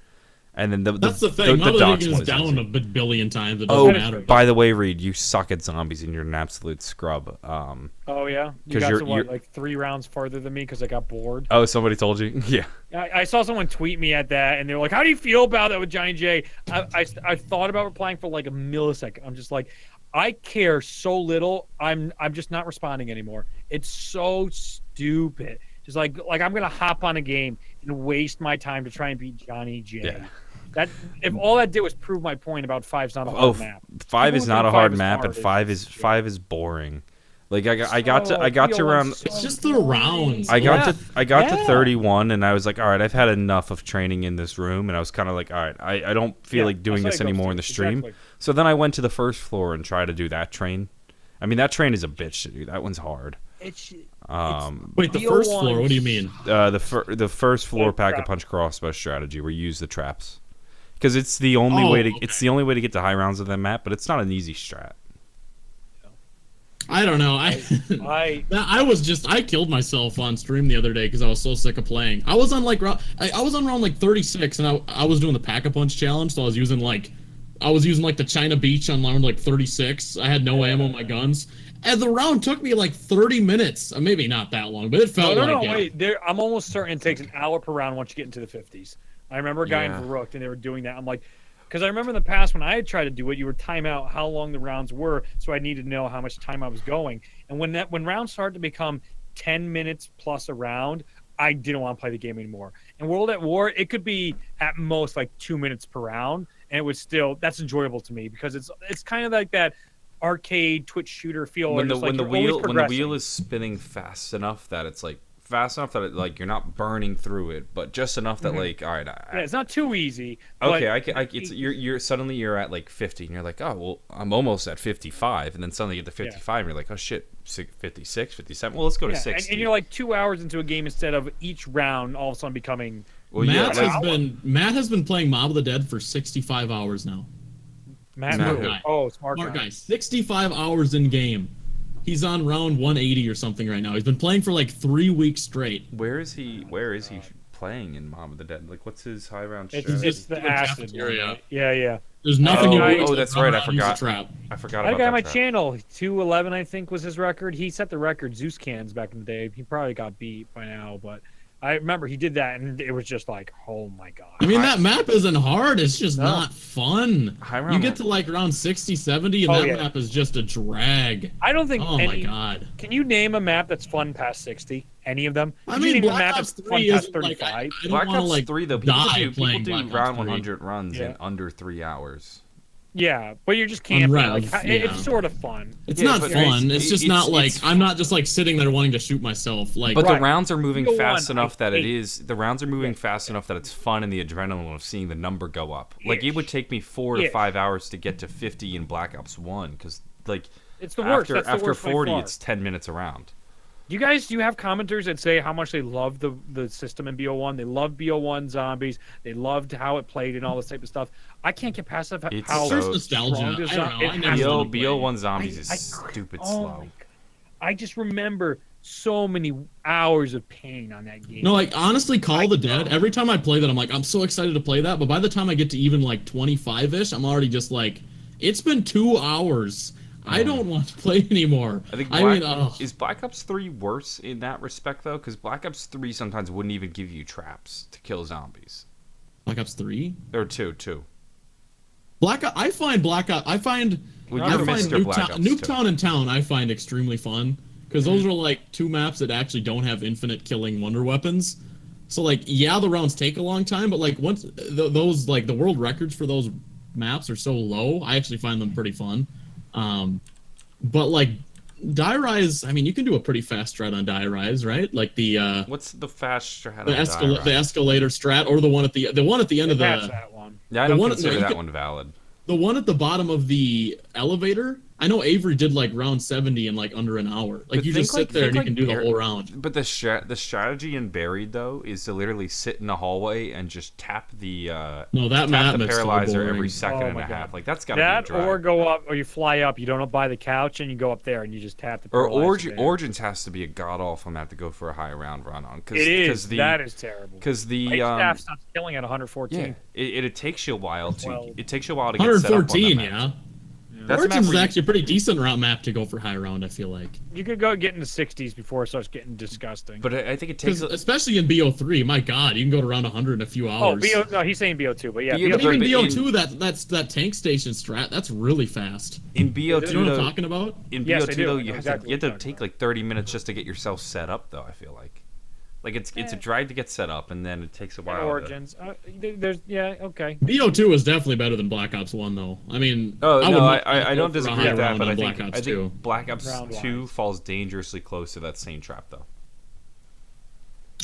And then that's the thing. Mob of the Dead is down a billion times. It doesn't matter. By the way, Reed, you suck at zombies and you're an absolute scrub. Oh yeah, you got you're 3 rounds farther than me because I got bored. Oh, somebody told you? Yeah. I saw someone tweet me at that, and they're like, "How do you feel about that with Johnny J?" I thought about replying for like a millisecond. I'm just like, I care so little. I'm just not responding anymore. It's so stupid. Just like I'm gonna hop on a game and waste my time to try and beat Johnny J. Yeah. That if all that did was prove my point about 5's not a hard map. 5 is not a hard map, and 5 is boring. Like I got to around. It's just the rounds. I got to 31, and I was like, all right, I've had enough of training in this room, and I was kind of like, all right, I don't feel like doing this anymore in the stream. Exactly. So then I went to the first floor and tried to do that train. I mean, that train is a bitch to do. That one's hard. Wait, the first floor? What do you mean? The first floor pack-a-punch crossbow strategy where you use the traps. Because it's the only way to get to high rounds of that map, but it's not an easy strat. I don't know. I killed myself on stream the other day because I was so sick of playing. I was on round 36, and I was doing the pack-a-punch challenge, so I was using the China Beach on round 36. I had no ammo on my guns. And the round took me 30 minutes. Maybe not that long, but it felt wait. I'm almost certain it takes an hour per round once you get into the 50s. I remember a guy in Rook, and they were doing that. I'm like, because I remember in the past when I had tried to do it, you would time out how long the rounds were, so I needed to know how much time I was going. And when rounds started to become 10 minutes plus a round, I didn't want to play the game anymore. In World at War, it could be at most 2 minutes per round, and it was still that's enjoyable to me because it's kind of like that arcade Twitch shooter feel. When the wheel is spinning fast enough that it's you're not burning through it, but just enough that all right. It's not too easy. Okay, you're suddenly you're at 50, and you're like, oh well, I'm almost at 55, and then suddenly you get to 55, and you're like, oh shit, 56, 57. Well, let's go to 60. And you're 2 hours into a game instead of each round all of a sudden becoming. Well, Matt has been playing Mob of the Dead for 65 hours now. Smart guy. 65 hours in game. He's on round 180 or something right now. He's been playing for 3 weeks straight. Where is he playing in Mob of the Dead? What's his high round? It's the acid area. Yeah. There's nothing you do. Oh, that's right. I forgot. I forgot about that. I got my channel. 211, I think, was his record. He set the record. Zeus cans back in the day. He probably got beat by now, but I remember he did that, and it was just like, oh my god. I mean, that map isn't hard. It's just No. not fun. You get to like around 60, 70, and that map is just a drag. I don't think. Oh my god. Can you name a map that's fun past 60? Any of them? I mean, name a Black map Ops that's fun 3 past is like 35? I don't Black want to Ops like 3 though. die People playing do Black Ops round 3. 100 runs in under 3 hours. Yeah, but you're just camping. Rev, like, yeah. It's sort of fun. It's not but fun. It's just not like it's- I'm not just like sitting there wanting to shoot myself. Like, But Right. the rounds are moving Go fast on, enough that it hate- is. The rounds are moving fast enough that it's fun and the adrenaline of seeing the number go up. Like it would take me 4 to 5 hours to get to 50 in Black Ops 1 because like It's the worst. That's the after worst by 40, far. it's 10 minutes around. Do you have commenters that say how much they love the system in BO1? They love BO1 zombies. They loved how it played and all this type of stuff. I can't get past that. It's How so- there's nostalgia. strong I the don't zo- know. I it never has to wanted to play. BO1 Zombies is I- stupid oh slow. my God. I just remember so many hours of pain on that game. no, like honestly, Call of the Dead. Every time I play that, I'm like, I'm so excited to play that. But by the time I get to even like 25-ish, I'm already just like, it's been 2 hours. I don't want to play anymore. I think is Black Ops 3 worse in that respect though? Because Black Ops 3 sometimes wouldn't even give you traps to kill zombies. Black Ops 3. Or two. I find Well, you're Mr. Black Ops 2. Nuketown and Town I find extremely fun because those are like 2 maps that actually don't have infinite killing wonder weapons. So like, yeah, the rounds take a long time, but like once those like the world records for those maps are so low, I actually find them pretty fun. But like Die Rise, I mean, you can do a pretty fast strat on Die Rise, right? Like the what's the fast strat? the escalator strat, or the one at the end of That's the that one. Yeah, I don't consider that one valid. the one at the bottom of the elevator. I know Avery did like round 70 in like under an hour. Like But you just sit there and you can do the whole round. But the strategy in Buried though is to literally sit in a hallway and just tap the No, that map the is so paralyzer boring. every second Oh and my a half. God. Like that's gotta That be a drag. or go up, or you fly up. You don't buy the couch, and you go up there and you just tap the. Or paralyzer there. Origins has to be a god awful map to go for a high round run on. It is. That is terrible. Because the staff stops killing at 114. yeah, it takes you a while to 12. get set up on that 114, map. yeah. That's a map Origins is where you- actually a pretty decent round map to go for high round, I feel like. You could go get in the 60s before it starts getting disgusting. But I think it takes. Especially in BO3, my god, you can go to around 100 in a few hours. No, he's saying BO2, but yeah, BO2. But even But BO2, that's that tank station strat, that's really fast. In BO2, You know what I'm though, talking about? in Yes, I BO2 do. though, I know you have exactly to what you're take talking like 30 minutes just to get yourself set up. Though I feel like it's a drag to get set up, and then it takes a while. Origins. There's okay. BO2 is definitely better than Black Ops 1, though. I mean, Oh no, would I don't go for a disagree high with that, round but on I Black think Ops 2. Black Ops Round-wise. 2 falls dangerously close to that same trap though.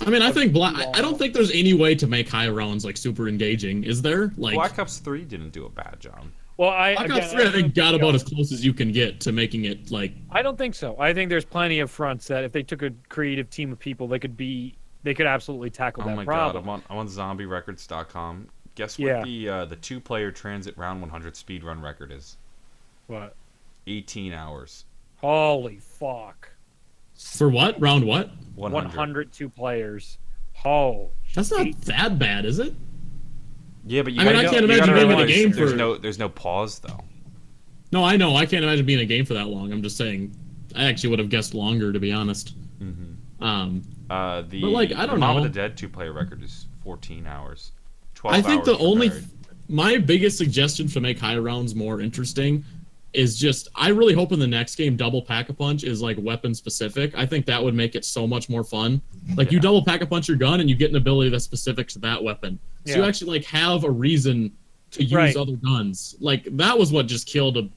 I mean, I think I don't think there's any way to make high rounds like super engaging, is there? Like Black Ops 3 didn't do a bad job. Well, Black Ops 3, I think got about as close as you can get to making it like. I don't think so. I think there's plenty of fronts that if they took a creative team of people, they could absolutely tackle Oh that my problem. god, I'm on zombierecords.com. Guess what the 2-player transit round 100 speedrun record is? What? 18 hours. Holy fuck! For what? Round what? 102 players. Oh, That's not that bad, is it? Yeah, but you I mean, gotta- I can't you imagine gotta being in a realize game there's for- there's no pause though. No, I know. I can't imagine being in a game for that long. I'm just saying. I actually would have guessed longer, to be honest. The But, like, I don't Mom of know. the Dead 2-player record is 14 hours. 12 I think hours the for only Buried. my biggest suggestion to make high rounds more interesting is just I really hope in the next game double pack a punch is like weapon specific. I think that would make it so much more fun. Like you double pack a punch your gun and you get an ability that's specific to that weapon. So you actually like have a reason to use other guns. Like that was what just killed a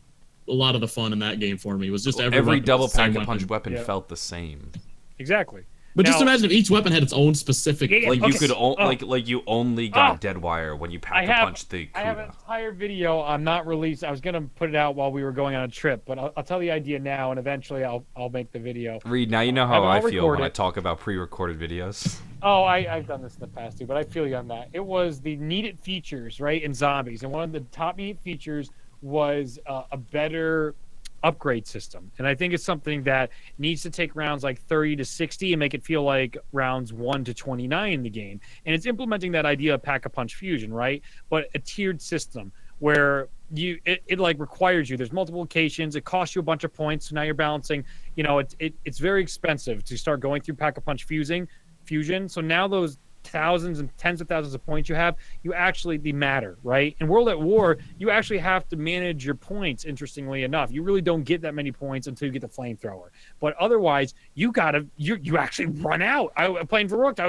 lot of the fun in that game for me. Was just every weapon double was the same pack a punch weapon felt the same. exactly. But just Now- imagine if each weapon had its own specific. Yeah, Like okay. you could like you only got dead wire when you pack a punch the I have an Kuda. entire video. I'm not released. I was gonna put it out while we were going on a trip, but I'll tell the idea now, and eventually I'll make the video. Reed, now you know how I'll I feel when record I it. talk about pre-recorded videos. Oh, I've done this in the past too, but I feel you on that. It was the needed features, right, in zombies, and one of the top needed features was a better upgrade system, and I think it's something that needs to take rounds like 30 to 60 and make it feel like rounds 1 to 29 in the game. And it's implementing that idea of pack-a-punch fusion, right? But a tiered system where it like requires you. There's multiple locations. It costs you a bunch of points. So now you're balancing. You know, it's very expensive to start going through pack-a-punch fusion. So now those thousands and tens of thousands of points you have, they matter, right? In World at War, you actually have to manage your points. Interestingly enough, you really don't get that many points until you get the flamethrower. But otherwise, you actually run out. I playing Varrook,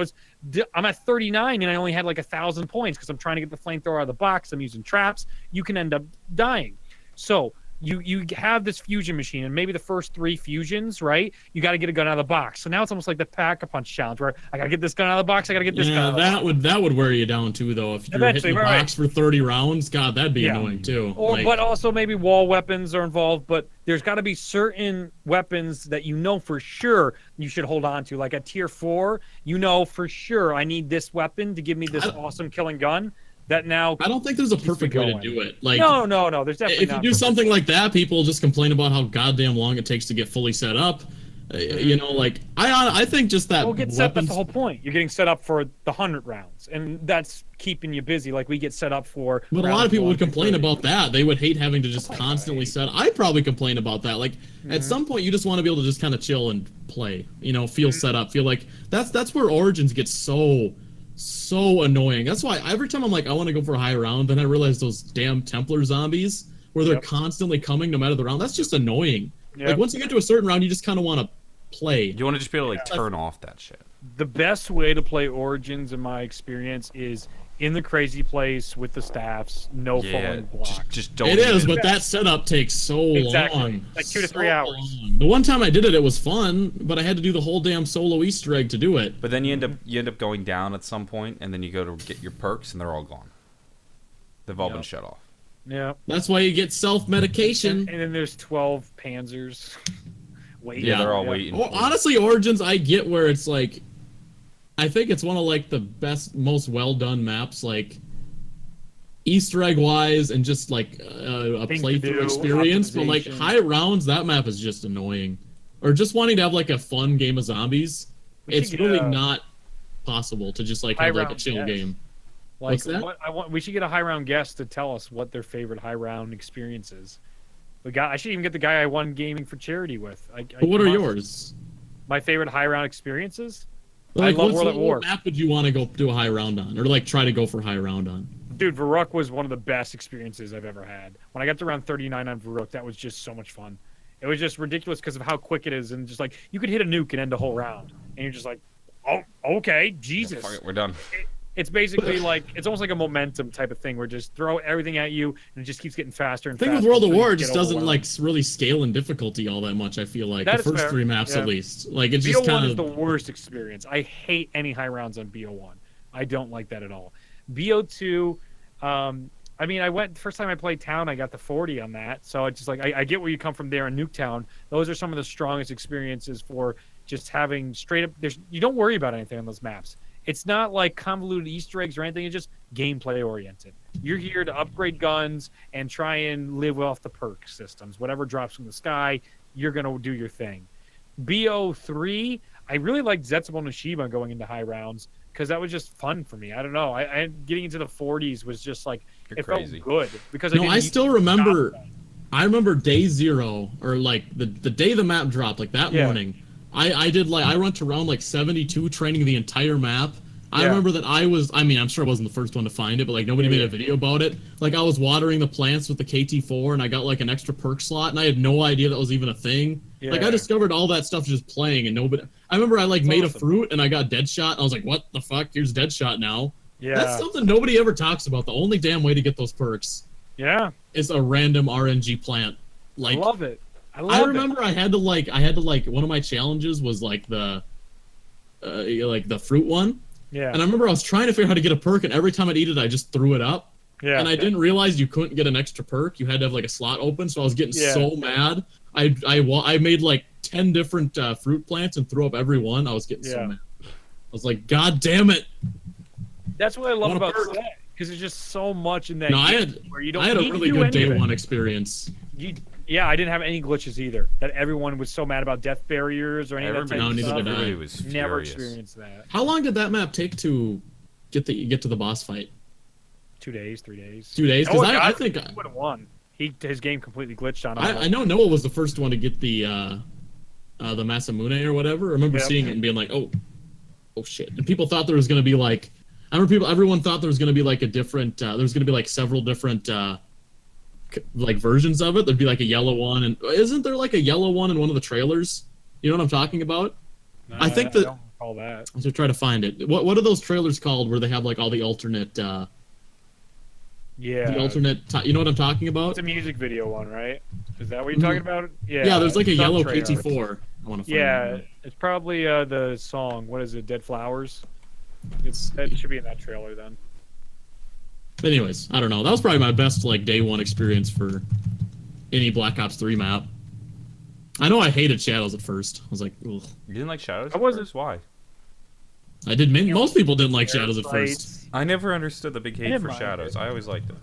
I'm at 39 and I only had like 1,000 points because I'm trying to get the flamethrower out of the box. I'm using traps. You can end up dying. So you have this fusion machine, and maybe the first 3 fusions, right? You got to get a gun out of the box. So now it's almost like the Pack-a-Punch challenge, where I got to get this gun out of the box. I got to get this gun out of the box. That would wear you down too, though. If you're hitting the box for 30 rounds, God, that'd be annoying too. But also maybe wall weapons are involved. But there's got to be certain weapons that for sure you should hold on to. Like at tier 4, for sure I need this weapon to give me this awesome killing gun. That now I don't think there's a perfect way to do it. Like no, there's definitely if you do something like that, people just complain about how goddamn long it takes to get fully set up. I think just that. Well, get set. That's the whole point. You're getting set up for the 100 rounds, and that's keeping you busy. Like we get set up for. But a lot of people would complain about that. They would hate having to just constantly set. I'd probably complain about that. Like at some point, you just want to be able to just kind of chill and play. Feel set up. Feel like that's where Origins gets so annoying. That's why every time I'm like, I want to go for a high round, then I realize those damn Templar zombies where they're constantly coming no matter the round. That's just annoying. Like once you get to a certain round, you just kind of want to play. You want to just be able to turn off that shit. The best way to play Origins, in my experience, is in the crazy place with the staffs, falling blocks. Just don't. It is, but that setup takes so long. Like 2 to 3 hours. Long. The one time I did it, it was fun, but I had to do the whole damn solo Easter egg to do it. But then you end up going down at some point, and then you go to get your perks, and they're all gone. They've all been shut off. Yeah. That's why you get self-medication. And then there's 12 Panzers waiting. Yeah, they're all waiting. Well, honestly, Origins, I get where it's like, I think it's one of like the best, most well-done maps, like Easter egg wise, and just like a playthrough experience. But like high rounds, that map is just annoying. Or just wanting to have like a fun game of zombies, it's really not possible to just like have like a chill game. Like, what's that? We should get a high round guest to tell us what their favorite high round experience is. I should even get the guy I won gaming for charity with. What are yours? My favorite high round experiences? Like, I love World at War. What map would you want to go do a high round on, or like try to go for high round on? Dude, Varrook was one of the best experiences I've ever had. When I got to round 39 on Varrook, that was just so much fun. It was just ridiculous because of how quick it is, and just like you could hit a nuke and end a whole round, and you're just like, oh, okay, Jesus, fuck it, we're done. It's basically like it's almost like a momentum type of thing where just throw everything at you and it just keeps getting faster and faster. The thing with World of War, it just doesn't like really scale in difficulty all that much. I feel like that the first 3 maps at least, like it's BO1 just kind of is the worst experience. I hate any high rounds on BO1. I don't like that at all. BO2, I mean, first time I played Town, I got the 40 on that. So it's just like I get where you come from there in Nuketown. Those are some of the strongest experiences for just having straight up. You don't worry about anything on those maps. It's not like convoluted Easter eggs or anything. It's just gameplay oriented. You're here to upgrade guns and try and live off the perk systems. Whatever drops from the sky, you're going to do your thing. BO3, I really liked Zetsubo no Shiba going into high rounds because that was just fun for me. I don't know. I getting into the 40s was just like, it felt good. Because I still remember, I remember day 0, or like the day the map dropped, like that morning. I went to round like 72 training the entire map. I remember that I'm sure I wasn't the first one to find it, but like nobody made a video about it. Like I was watering the plants with the KT4 and I got like an extra perk slot and I had no idea that was even a thing. Yeah. Like I discovered all that stuff just playing and nobody. I remember I like made a fruit and I got Deadshot and I was like, what the fuck? Here's Deadshot now. Yeah. That's something nobody ever talks about. The only damn way to get those perks. Yeah. Is a random RNG plant. Like I love it. I remember I had to like one of my challenges was like the fruit one. Yeah. And I remember I was trying to figure out how to get a perk, and every time I'd eat it, I just threw it up. Yeah. And I didn't realize you couldn't get an extra perk. You had to have like a slot open, so I was getting so mad. I made like 10 different fruit plants and threw up every one. I was getting so mad. I was like, God damn it. That's what I love about Set, because there's just so much in that where you don't I had a really good day 1 experience. Yeah, I didn't have any glitches either. That everyone was so mad about death barriers or any of that type of stuff. Everybody was never experienced that. How long did that map take to get to the boss fight? 2 days, 3 days. 2 days? Because I think he would have won. His game completely glitched on him. I know Noah was the first one to get the Masamune or whatever. I remember seeing it and being like, oh. oh shit! And people thought there was gonna be like, everyone thought there was gonna be like a different, there was gonna be like several different like versions of it. There'd be like a yellow one, and isn't there like a yellow one in one of the trailers? You know what I'm talking about? No, I think I don't recall that. I'm gonna try to find it. What are those trailers called where they have like all the alternate? Yeah. The alternate. You know what I'm talking about? It's a music video one, right? Is that what you're talking about? Yeah. Yeah, there's like a yellow trailer. KT4. I want to find it. It's probably the song. What is it? Dead Flowers. That should be in that trailer then. Anyways, I don't know. That was probably my best like day one experience for any Black Ops 3 map. I know I hated Shadows at first. I was like, ugh. You didn't like Shadows? I wasn't. First? Why? I did. Most people didn't like Shadows at first. I never understood the big hate for Shadows. I always liked it.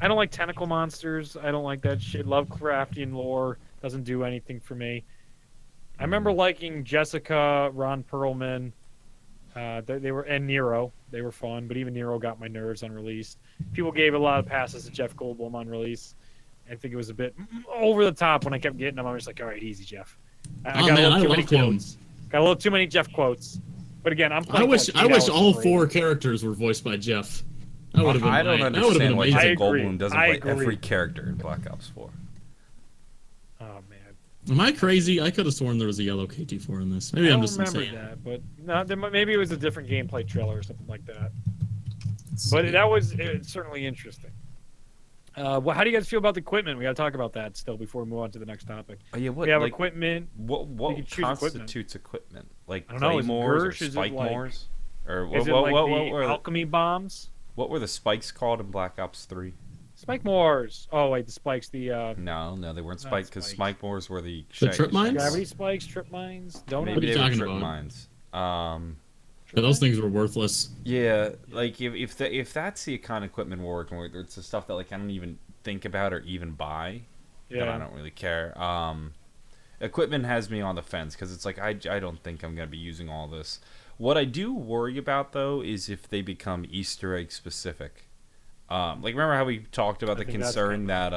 I don't like tentacle monsters. I don't like that shit. Lovecraftian lore doesn't do anything for me. I remember liking Jessica, Ron Perlman. They were, and Nero. They were fun, but even Nero got my nerves on release. People gave a lot of passes to Jeff Goldblum on release. I think it was a bit over the top when I kept getting them. I was just like, all right, easy, Jeff. I got a little too many quotes. Got a little too many Jeff quotes. But again, I'm playing. I wish all 4 characters were voiced by Jeff. That would have been. I don't understand why Jeff agree. Goldblum doesn't play every character in Black Ops 4. Oh man. Am I crazy? I could have sworn there was a yellow KT4 in this. Maybe I'm just insane. I don't remember that, but no, maybe it was a different gameplay trailer or something like that. But that was certainly interesting. How do you guys feel about the equipment? We got to talk about that still before we move on to the next topic. Oh, yeah, we have equipment. What constitutes equipment? Like I don't know, claymores or Gersh, spike mores? Or is it what were alchemy bombs? What were the spikes called in Black Ops 3? Spike mores. Oh wait, the spikes. No, they weren't spikes because spike mores were the trip mines. Gravity spikes, trip mines. Don't maybe they were trip about? mines. Yeah, those things were worthless. Yeah, like if that's the kind of equipment we're working with, it's the stuff that like I don't even think about or even buy. Yeah, I don't really care. Equipment has me on the fence because it's like I don't think I'm gonna be using all this. What I do worry about though is if they become Easter egg specific. Like remember how we talked about the concern that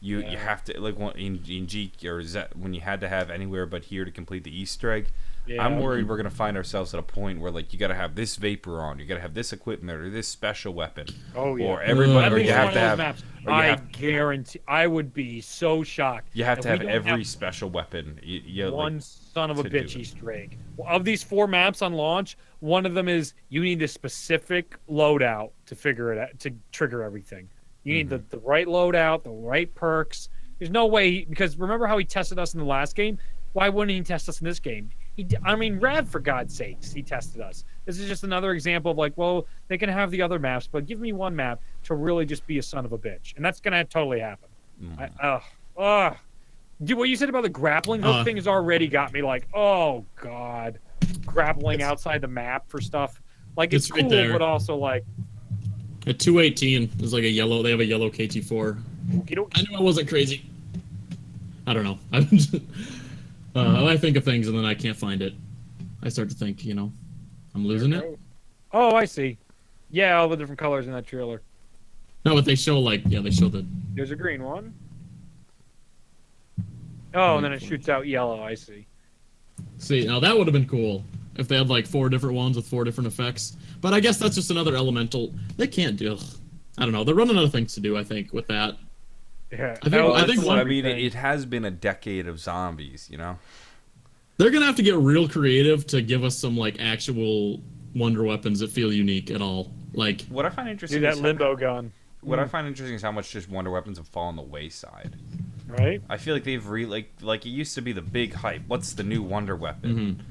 you have to like in G or Z when you had to have anywhere but here to complete the Easter egg. Yeah. I'm worried we're gonna find ourselves at a point where like you gotta have this vapor on, you gotta have this equipment or this special weapon. Oh yeah. Or everybody, or you have to have. Maps, I guarantee, I would be so shocked. You have to have every special weapon. One like, son of a bitch Easter egg. Of these 4 maps on launch, one of them is you need a specific loadout to figure it out to trigger everything. You need the right loadout, the right perks. There's no way because remember how he tested us in the last game? Why wouldn't he test us in this game? Rev, for God's sakes, he tested us. This is just another example of like, well, they can have the other maps, but give me one map to really just be a son of a bitch, and that's gonna totally happen. Dude, what you said about the grappling hook thing has already got me like, oh god, grappling outside the map for stuff. Like it's cool, right but also like. At 218, there's like a yellow. They have a yellow KT4. I knew I wasn't crazy. I don't know. I think of things and then I can't find it. I start to think, I'm losing it. Oh, I see. Yeah, all the different colors in that trailer. No, but they show they show the. There's a green one. Oh, and then it shoots out yellow. I see. See, now that would have been cool if they had like 4 different ones with 4 different effects. But I guess that's just another elemental. They can't do. I don't know. They're running out of things to do. I think with that. Yeah, I think it has been a decade of zombies, They're gonna have to get real creative to give us some like actual wonder weapons that feel unique at all. Like what I find interesting is that limbo gun. What I find interesting is how much just wonder weapons have fallen the wayside. Right. I feel like they've like it used to be the big hype. What's the new wonder weapon?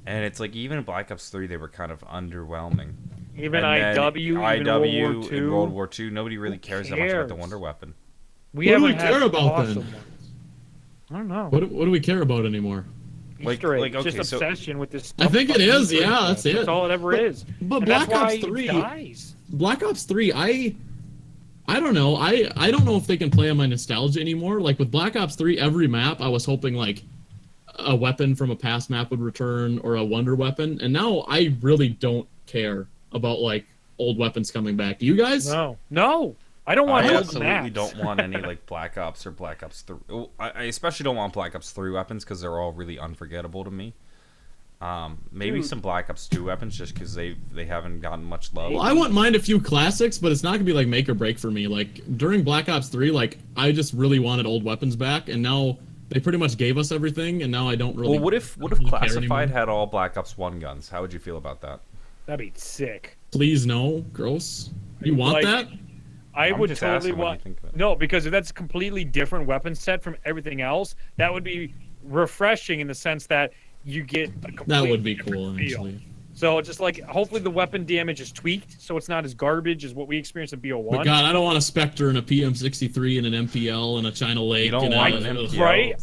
And it's like even in Black Ops 3 they were kind of underwhelming. Even IW, in World War II, nobody really cares that much about the wonder weapon. What do we care about then? I don't know. What do we care about anymore? Easter egg, just obsession with this stuff. I think it is, yeah, that's it. That's all it ever is. But Black Ops 3 Black Ops 3, I don't know. I don't know if they can play on my nostalgia anymore. Like with Black Ops 3, every map I was hoping like a weapon from a past map would return or a wonder weapon, and now I really don't care about like old weapons coming back. Do you guys? No. I don't want. I absolutely don't want any like Black Ops or Black Ops 3. I especially don't want Black Ops 3 weapons because they're all really unforgettable to me. Maybe some Black Ops 2 weapons, just because they haven't gotten much love. Well, I wouldn't mind a few classics, but it's not gonna be like make or break for me. Like during Black Ops 3, like I just really wanted old weapons back, and now they pretty much gave us everything, and now I don't really. Well, what if Classified had all Black Ops 1 guns? How would you feel about that? That'd be sick. Please no, gross. You want that? I would totally want. No, because if that's a completely different weapon set from everything else, that would be refreshing in the sense that you get a that would be cool, actually. So just like hopefully the weapon damage is tweaked, so it's not as garbage as what we experienced in BO1. But God, I don't want a Spectre and a PM63 and an MPL and a China Lake. You don't want an MPL, right?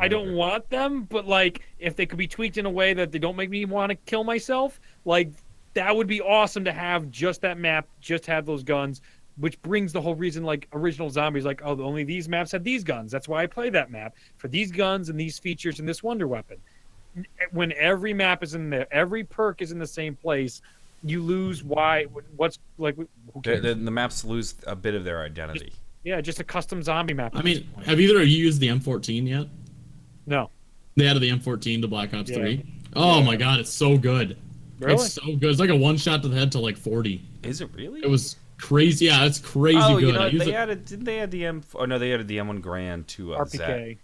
I don't want them, but like if they could be tweaked in a way that they don't make me want to kill myself, like that would be awesome to have just that map, just have those guns. Which brings the whole reason, like, original Zombies, like, oh, only these maps had these guns. That's why I play that map, for these guns and these features and this wonder weapon. When every map is in there, every perk is in the same place, you lose what's, like, who cares? The maps lose a bit of their identity. Just a custom zombie map. I mean, have either of you used the M14 yet? No. They added the M14 to Black Ops 3. Oh, my God, it's so good. Really? It's so good. It's like a one-shot to the head to, like, 40. Is it really? It was crazy. Yeah, it's crazy good. You know, didn't they add the M? Oh no, they added the M1 Grand to RPK. Zet.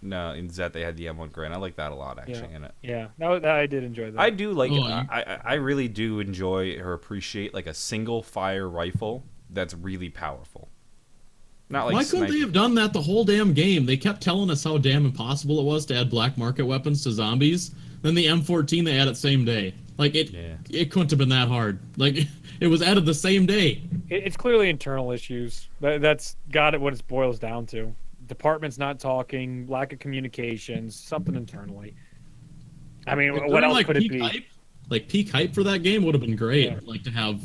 No, in Zet they had the M1 Grand. I like that a lot actually in it. Yeah, that I did enjoy that. I do like. I really do enjoy or appreciate like a single fire rifle that's really powerful. Not like. Why couldn't they have done that the whole damn game? They kept telling us how damn impossible it was to add black market weapons to zombies. Then the M14 they added same day. Like it couldn't have been that hard. Like it was added the same day. It's clearly internal issues. That's got it. What it boils down to. Department's not talking. Lack of communications. Something internally. I mean, what else could it be? Hype, like peak hype for that game would have been great. Yeah. Like to have.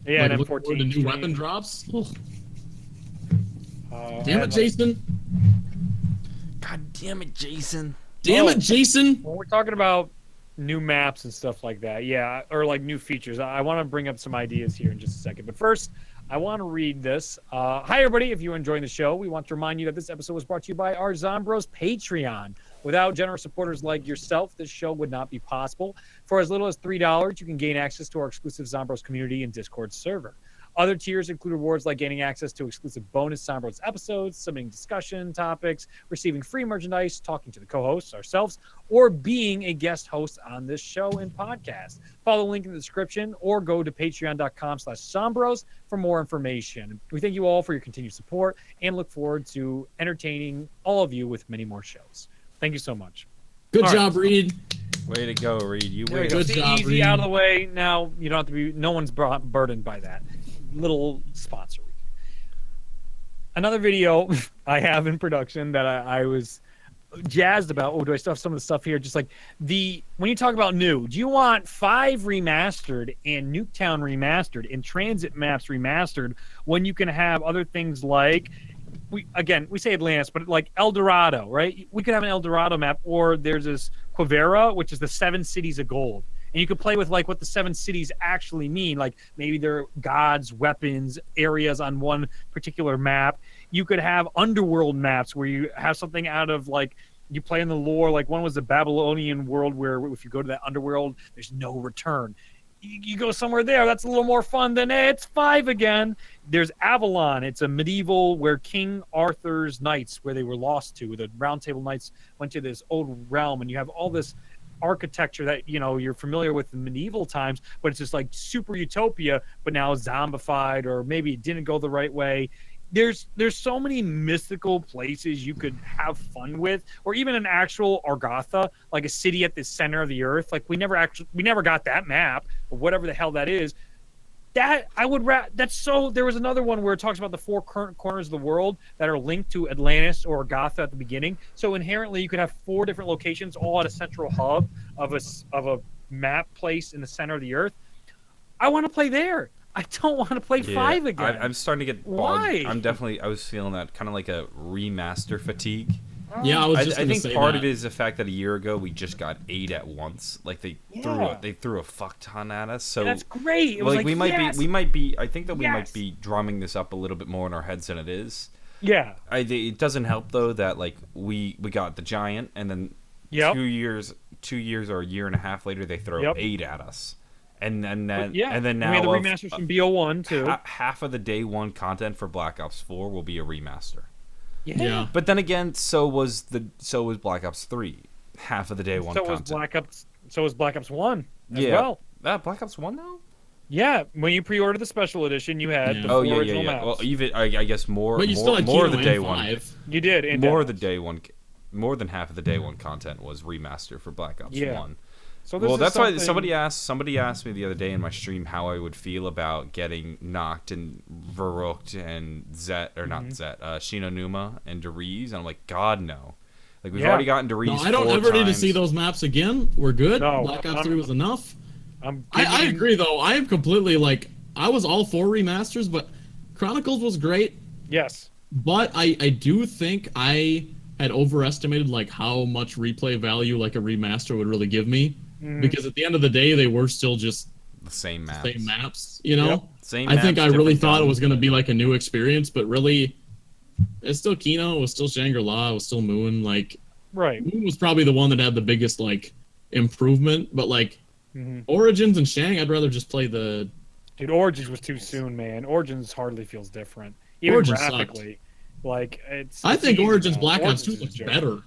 An look M14. forward to new weapon drops. Damn it, Jason! God damn it, Jason! Damn it, Jason! When we're talking about new maps and stuff like that, or like new features, I want to bring up some ideas here in just a second. But first, I want to read this. Hi, everybody. If you're enjoying the show, we want to remind you that this episode was brought to you by our Zombroz Patreon. Without generous supporters like yourself, this show would not be possible. For as little as $3, you can gain access to our exclusive Zombroz community and Discord server. Other tiers include rewards like gaining access to exclusive bonus Zombroz episodes, submitting discussion topics, receiving free merchandise, talking to the co-hosts ourselves, or being a guest host on this show and podcast. Follow the link in the description or go to patreon.com/Zombroz for more information. We thank you all for your continued support and look forward to entertaining all of you with many more shows. Thank you so much. Good job, Reed. Way to go, Reed. You win. Good job, easy Reed. Out of the way. Now you don't have to be. No one's burdened by that. Little sponsor. Another video I have in production that I was jazzed about. Oh, do I still have some of the stuff here? Just like when you talk about new, do you want 5 remastered and Nuketown remastered and Transit Maps remastered when you can have other things like we say Atlantis, but like El Dorado, right? We could have an El Dorado map, or there's this Quivera, which is the 7 cities of gold. And you could play with like what the 7 cities actually mean. Like maybe they're gods, weapons, areas on one particular map. You could have underworld maps where you have something out of like you play in the lore. Like one was the Babylonian world where if you go to that underworld, there's no return. You go somewhere there, that's a little more fun than it's 5 again. There's Avalon. It's a medieval where King Arthur's knights, where they were lost to, the Round Table Knights went to this old realm, and you have all this architecture that you're familiar with in medieval times, but it's just like super utopia, but now zombified, or maybe it didn't go the right way. There's so many mystical places you could have fun with, or even an actual Argotha, like a city at the center of the earth. Like we never got that map, or whatever the hell that is. That I would there was another one where it talks about the 4 current corners of the world that are linked to Atlantis or Argotha at the beginning. So inherently you could have 4 different locations all at a central hub of a map place in the center of the earth. I want to play there. I don't want to play 5 again. I'm starting to get bogged. Why? I was feeling that kind of like a remaster fatigue. Yeah, I think part of it is the fact that a year ago we just got 8 at once. Like they threw a fuck ton at us. So that's great. It was we might be. I think that we might be drumming this up a little bit more in our heads than it is. Yeah. It doesn't help though that like we got the Giant, and then 2 years or a year and a half later, they throw 8 at us. And then now we had the remasters from BO1 too. Half of the day one content for Black Ops 4 will be a remaster. Yeah. But then again, so was Black Ops 3. Half of the day one content. So was Black Ops 1 as well. Black Ops 1 now? Yeah, when you pre-ordered the special edition, you had the 4 original maps. Well, even I guess more But you still had more of the Kino day and one. 5. You did. And More of the day one, more than half of the day one content was remaster for Black Ops 1. So that's why somebody asked me the other day in my stream how I would feel about getting Noct and Verrückt and Shino Numa and Deriz, and I'm like, God no. Like we've already gotten Deriz. No, I don't ever need to see those maps again. We're good. No, Black Ops 3 was enough. I agree though. I am completely like I was all for remasters, but Chronicles was great. Yes. But I do think I had overestimated like how much replay value like a remaster would really give me. Because at the end of the day, they were still just the same maps. You know. Yep. Same. I think I really thought it was going to be like a new experience, but really, it's still Kino, it was still Shangri-La, it was still Moon. Like, Moon was probably the one that had the biggest like improvement, but like Origins and Shang, I'd rather just play the. Dude, Origins was too soon, man. Origins hardly feels different, even Origins graphically. Sucked. Like it's. I think Origins Black Ops 2 looks better.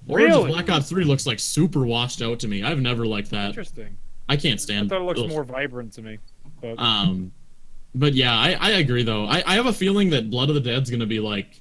Origins Black Ops 3 looks like super washed out to me. I've never liked that. Interesting. I can't stand. I thought it looks more vibrant to me. But yeah, I agree though. I have a feeling that Blood of the Dead's gonna be like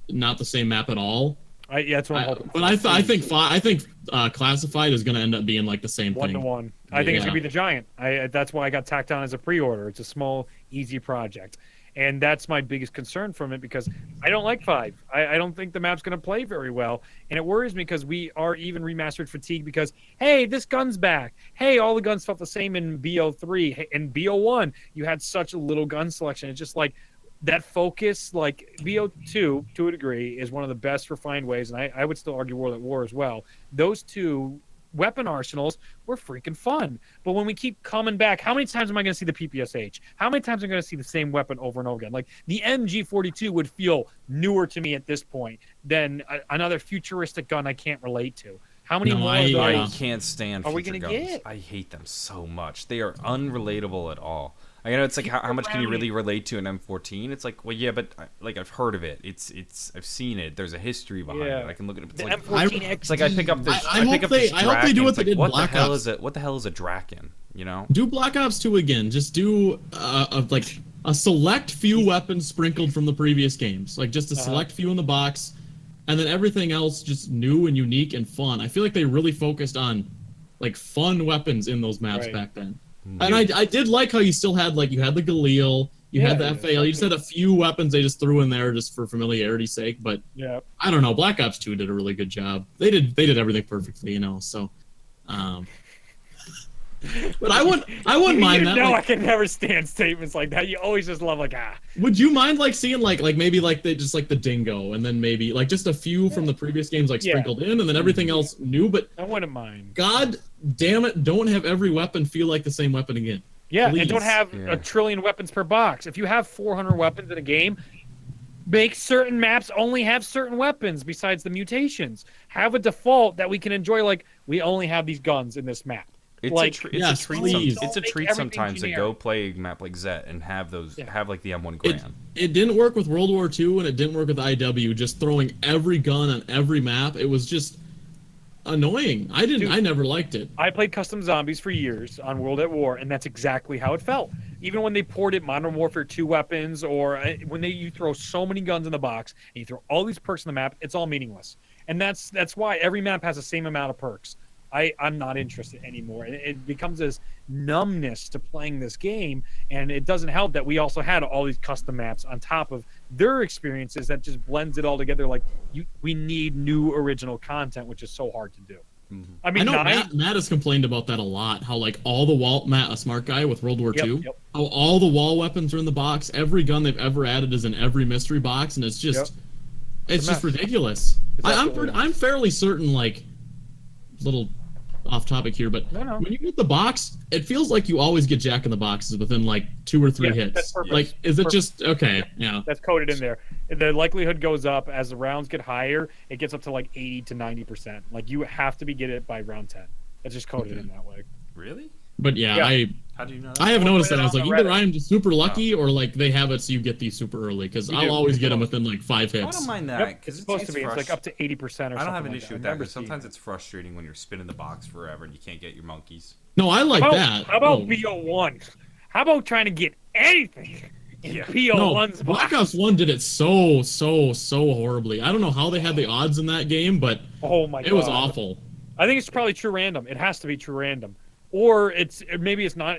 not the same map at all. That's what I'm hoping. But I think Classified is gonna end up being like the same thing. 1-to-1. I think it's gonna be the Giant. That's why I got tacked on as a pre-order. It's a small, easy project. And that's my biggest concern from it because I don't like 5. I don't think the map's going to play very well. And it worries me because we are even remastered fatigue because, hey, this gun's back. Hey, all the guns felt the same in BO3. Hey, in BO1, you had such a little gun selection. It's just like that focus, like BO2, to a degree, is one of the best refined ways. And I would still argue World at War as well. Those two weapon arsenals were freaking fun. But when we keep coming back, how many times am I going to see the PPSH? How many times am I going to see the same weapon over and over again? Like the MG42 would feel newer to me at this point than another futuristic gun I can't relate to. How many more of those? I can't stand are we future gonna guns. Get? I hate them so much. They are unrelatable at all. I know it's like how much can you really relate to an M14? It's like, well, yeah, but like I've heard of it. I've seen it. There's a history behind it. I can look at it. It's like M14X. It's like I pick up this. I hope they do what they did. What Black the hell Ops. is it? What the hell is a Draken? You know? Do Black Ops 2 again. Just do like a select few weapons sprinkled from the previous games. Like just a select few in the box, and then everything else just new and unique and fun. I feel like they really focused on like fun weapons in those maps back then. And I did like how you still had like you had the Galil, you had the FAL, you just had a few weapons they just threw in there just for familiarity's sake. But I don't know, Black Ops 2 did a really good job. They did everything perfectly, you know. So, but I wouldn't mind that. No, I can never stand statements like that. You always just love like Would you mind like seeing like maybe like they just like the Dingo and then maybe like just a few from the previous games like sprinkled in and then everything else new? But I wouldn't mind. God damn it! Don't have every weapon feel like the same weapon again. Yeah, Please. and don't have a trillion weapons per box. If you have 400 weapons in a game, make certain maps only have certain weapons besides the mutations. Have a default that we can enjoy. Like we only have these guns in this map. It's like, a treat sometimes to go play a map like Zet and have those have like the M1 Grand. It didn't work with World War II and it didn't work with IW. Just throwing every gun on every map, it was just annoying. I never liked it. I played custom zombies for years on World at War, and that's exactly how it felt. Even when they ported Modern Warfare 2 weapons, or when you throw so many guns in the box and you throw all these perks on the map, it's all meaningless. And that's why every map has the same amount of perks. I'm not interested anymore. It becomes this numbness to playing this game, and it doesn't help that we also had all these custom maps on top of their experiences that just blends it all together. Like we need new original content, which is so hard to do. Mm-hmm. I mean, Matt has complained about that a lot. How like all the wall, Matt, a smart guy with World War II, how all the wall weapons are in the box. Every gun they've ever added is in every mystery box, and it's just it's just ridiculous. I'm fairly certain like little off topic here, but No. when you get the box, it feels like you always get Jack in the Boxes within like 2 or 3 Yeah, hits. that's perfect. Like, is it Perfect. just okay? Yeah. That's coded in there. The likelihood goes up as the rounds get higher. It gets up to like 80 to 90%. Like you have to get it by round 10. That's just coded in that way. Really? But yeah, How do you know that? I have noticed that. I was on like, the either Reddit. I'm just super lucky, or like they have it so you get these super early. Because You I'll do. always get them within like 5 I hits. don't mind Yep, that because it's supposed to be. It's like up to 80% or something. I don't have an like issue with I that remember because sometimes seeing it's frustrating when you're spinning the box forever and you can't get your monkeys. No, I like it. that. How about Oh. BO1? How about trying to get anything in Yeah. BO1's No, Black box? Ops 1 did it so horribly. I don't know how they had the odds in that game, but Oh my god, it was awful. I think it's probably true random. It has to be true random, or maybe it's not.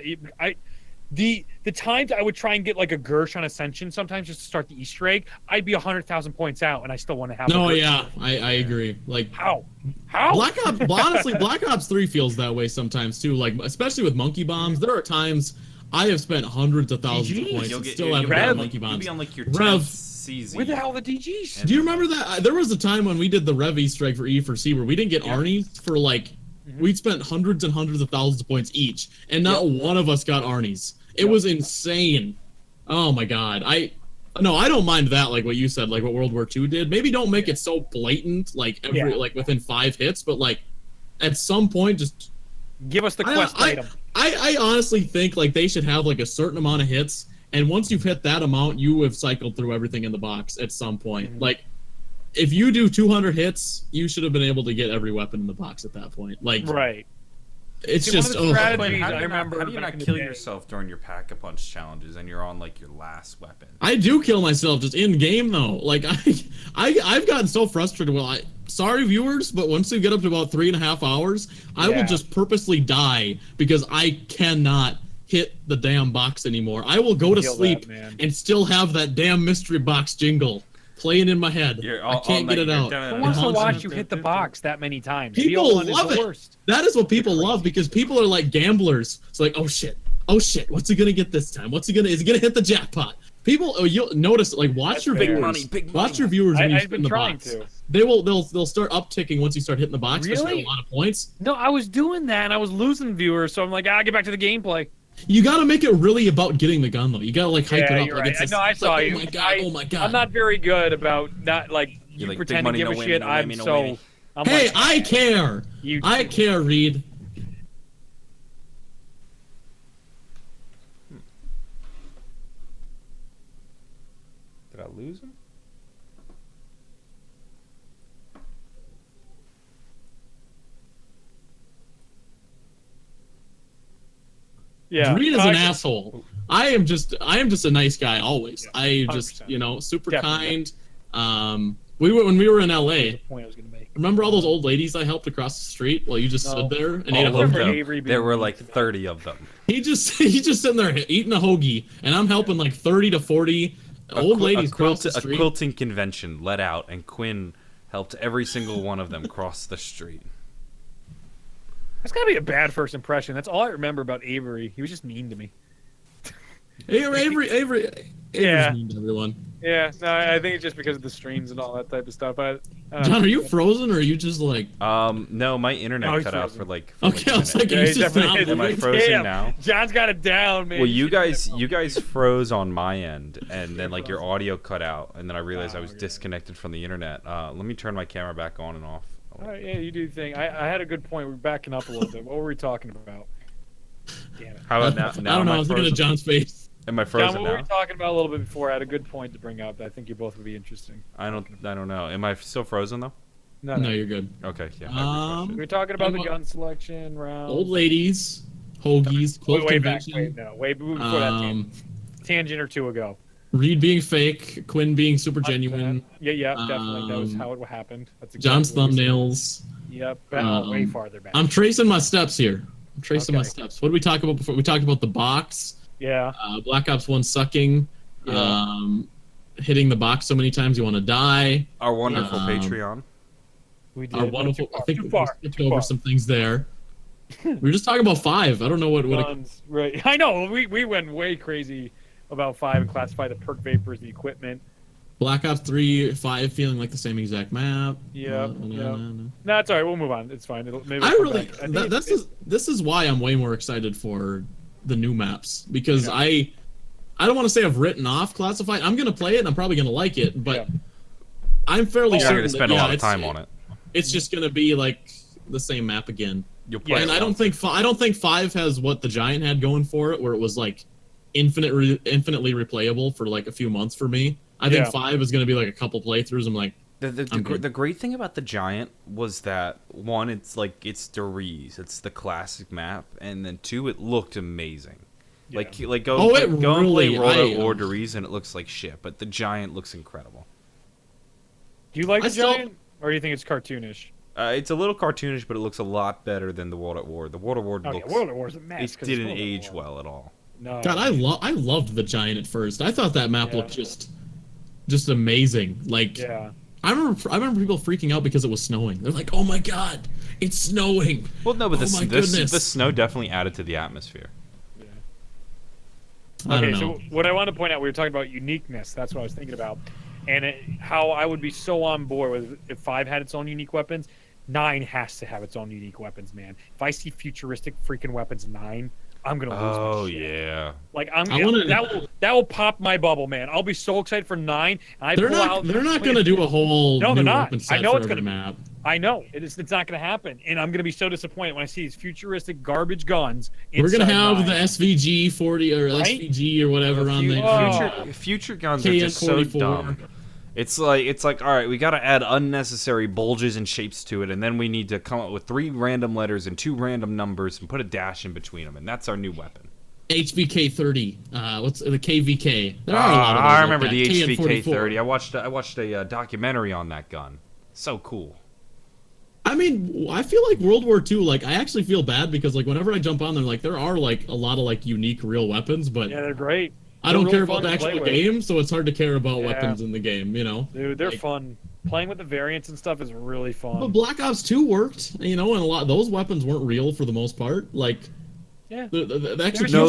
The times I would try and get like a Gersh on Ascension sometimes just to start the Easter egg, I'd be 100,000 points out, and I still want to have. No, a Gersh. yeah, I agree. Like How? Black Ops, honestly, Black Ops 3 feels that way sometimes too. Like especially with monkey bombs, there are times I have spent hundreds of thousands of points and still haven't got monkey You'll bombs. be on like your Rev. 10th season. Where the hell are the DGs? Do you remember that? There was a time when we did the Rev Easter egg for E4C where we didn't get Arnie's for like, we'd spent hundreds and hundreds of thousands of points each, and not one of us got Arnie's. It was insane. Oh my god. I don't mind that, like what you said, like what World War II did. Maybe don't make it so blatant, like like within 5 hits, but like at some point just Give us the quest item. I honestly think like they should have like a certain amount of hits, and once you've hit that amount, you have cycled through everything in the box at some point. Like if you do 200 hits, you should have been able to get every weapon in the box at that point. Like Right. it's See, just one of the Quinn, strategies how do I you remember. How do you back not in the kill day- yourself during your pack-a-punch challenges and you're on like your last weapon? I do kill myself just in game though. Like I've gotten so frustrated. Well, sorry viewers, but once you get up to about 3.5 hours, I will just purposely die because I cannot hit the damn box anymore. I will go to Feel sleep that, man. and still have that damn mystery box jingle playing in my head. I can't get it out. Who wants to haunts watch me. you hit the box that many times? People BO1 is love the it. worst. That is what people love because people are like gamblers. It's like, oh shit, what's he gonna get this time? Is he gonna hit the jackpot? People, you'll notice, like, watch your viewers. Watch your viewers when you I've spin been the trying box. to. They'll start upticking once you start hitting the box. Really? Really? A lot of points. No, I was doing that and I was losing viewers, so I'm like, get back to the gameplay. You gotta make it really about getting the gun though. You gotta like hype it up. You're Like, right. it's just, No, I it's saw like, you. Oh my god. I'm not very good about not like you like, pretend big to give money, a no shit. whammy, no I'm whammy, no so. whammy. I'm Hey, like, I care. You I care, Reed. Did I lose him? yeah. Reed is an asshole. I am just a nice guy always. Yeah, I just 100%. super Definitely. kind. When we were in LA. The point I was gonna make. Remember all those old ladies I helped across the street while you just stood there and ate a All of hoagie? remember them. Avery being There were mean like to me. 30 of them. He's just sitting there eating a hoagie, and I'm helping like 30 to 40 old ladies cross the A street. quilting convention let out, and Quinn helped every single one of them cross the street. That's gotta be a bad first impression. That's all I remember about Avery. He was just mean to me. Avery's Yeah. mean to everyone. Yeah, no, I think it's just because of the streams and all that type of stuff. I don't John, know. are you frozen or are you just like? No, my internet No, he's cut out frozen. for like. Okay, I was a like, minute. Yeah, you he's just definitely- Am I frozen Damn. now? John's got it down, man. Well, you guys froze on my end, and then like your audio cut out, and then I realized I was disconnected from the internet. Let me turn my camera back on and off. All right, yeah, you do your thing. I had a good point. We're backing up a little bit. What were we talking about? Damn it. How about now? I don't know. am I was looking at frozen? John's face. Am I John, frozen what were we now? talking about a little bit before? I had a good point to bring up that I think you both would be interesting. I don't know. Am I still frozen though? No, No, you're good. Okay, yeah. I refreshed We it. were talking about the gun selection round. Old ladies, hoagies, quilt way back. convention. Way before that tangent or two ago. Reed being fake, Quinn being super genuine. Yeah, definitely. That was how it happened. That's John's what we said. thumbnails. Yep, way farther back. I'm tracing my steps here. I'm tracing my Okay. steps. What did we talk about before? We talked about the box. Yeah. Black Ops 1 sucking. Yeah. Hitting the box so many times you want to die. Our wonderful Um, Patreon. We did. Our wonderful. I think Too we far. skipped over some things there. We were just talking about 5. I don't know what. Guns, right. I know. We went way crazy about 5 and classified the perk vapors, the equipment. Black Ops 3, 5 feeling like the same exact map. Yeah. No. No, it's all right. We'll move on. It's fine. Maybe I really this is why I'm way more excited for the new maps because I don't want to say I've written off Classified. I'm gonna play it and I'm probably gonna like it, but I'm fairly certain gonna spend a lot of time on it. It's just gonna be like the same map again. You'll play and I don't think 5 has what the Giant had going for it, where it was like infinitely replayable for like a few months for me. I think 5 is gonna be like a couple playthroughs. I'm like. The great thing about the Giant was that one, it's like it's Doriz, it's the classic map, and then 2, it looked amazing. Go and play Roto or Doriz, and it looks like shit. But the Giant looks incredible. Do you like the Giant, or do you think it's cartoonish? It's a little cartoonish, but it looks a lot better than the World at War. The World at War looks. World at War is a mess. It didn't age well at all. No. God, I loved the Giant at first. I thought that map looked just amazing. Like. Yeah. I remember people freaking out because it was snowing. They're like, "Oh my God, it's snowing!" Well, no, but the snow definitely added to the atmosphere. Yeah. Okay, so what I want to point out, we were talking about uniqueness. That's what I was thinking about, and how I would be so on board with if 5 had its own unique weapons. 9 has to have its own unique weapons, man. If I see futuristic freaking weapons 9. I'm gonna lose my shit. Yeah. Like that will pop my bubble, man. I'll be so excited for 9. They're not gonna do a whole no, they're not. Weapon set I know for it's gonna every map. I know it's not gonna happen, and I'm gonna be so disappointed when I see these futuristic garbage guns. We're gonna have the SVG 40 or SVG or whatever on the future guns are just so dumb. It's like all right, we got to add unnecessary bulges and shapes to it, and then we need to come up with 3 random letters and 2 random numbers and put a dash in between them, and that's our new weapon. HVK 30. What's the KVK? There are a lot of those. I remember the HVK 30. I watched a documentary on that gun. So cool. I mean, I feel like World War II. Like, I actually feel bad because like whenever I jump on there, like there are like a lot of like unique real weapons, but yeah, they're great. I don't care about the actual game, so it's hard to care about weapons in the game, you know? Dude, they're fun. Playing with the variants and stuff is really fun. But Black Ops 2 worked, you know, and a lot of those weapons weren't real for the most part. Like, the execution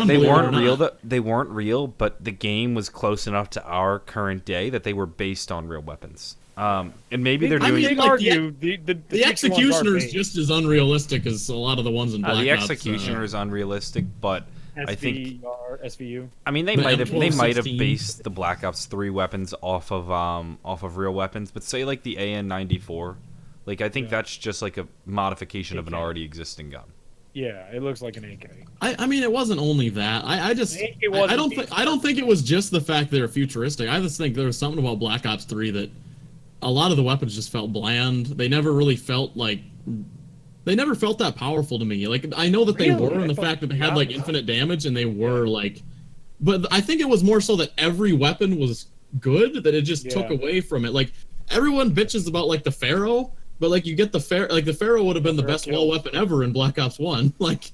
they weren't real, but the game was close enough to our current day that they were based on real weapons. And maybe they're doing. The executioner is just as unrealistic as a lot of the ones in Black Ops. The executioner is unrealistic, but I think SVU. I mean, they might have based the Black Ops 3 weapons off of real weapons, but say like the AN-94, like I think that's just like a modification of an already existing gun. Yeah, it looks like an AK. I mean, it wasn't only that. I don't think it was just the fact they were futuristic. I just think there was something about Black Ops 3 that a lot of the weapons just felt bland. They never really felt like. They never felt that powerful to me. Like, I know that they were, and the fact that they had, like, infinite damage, and they were, like... But I think it was more so that every weapon was good, that it just took away from it. Like, everyone bitches about, like, the Pharaoh, but, like, you get the Pharaoh... Like, the Pharaoh would have been the best wall weapon ever in Black Ops 1. Like,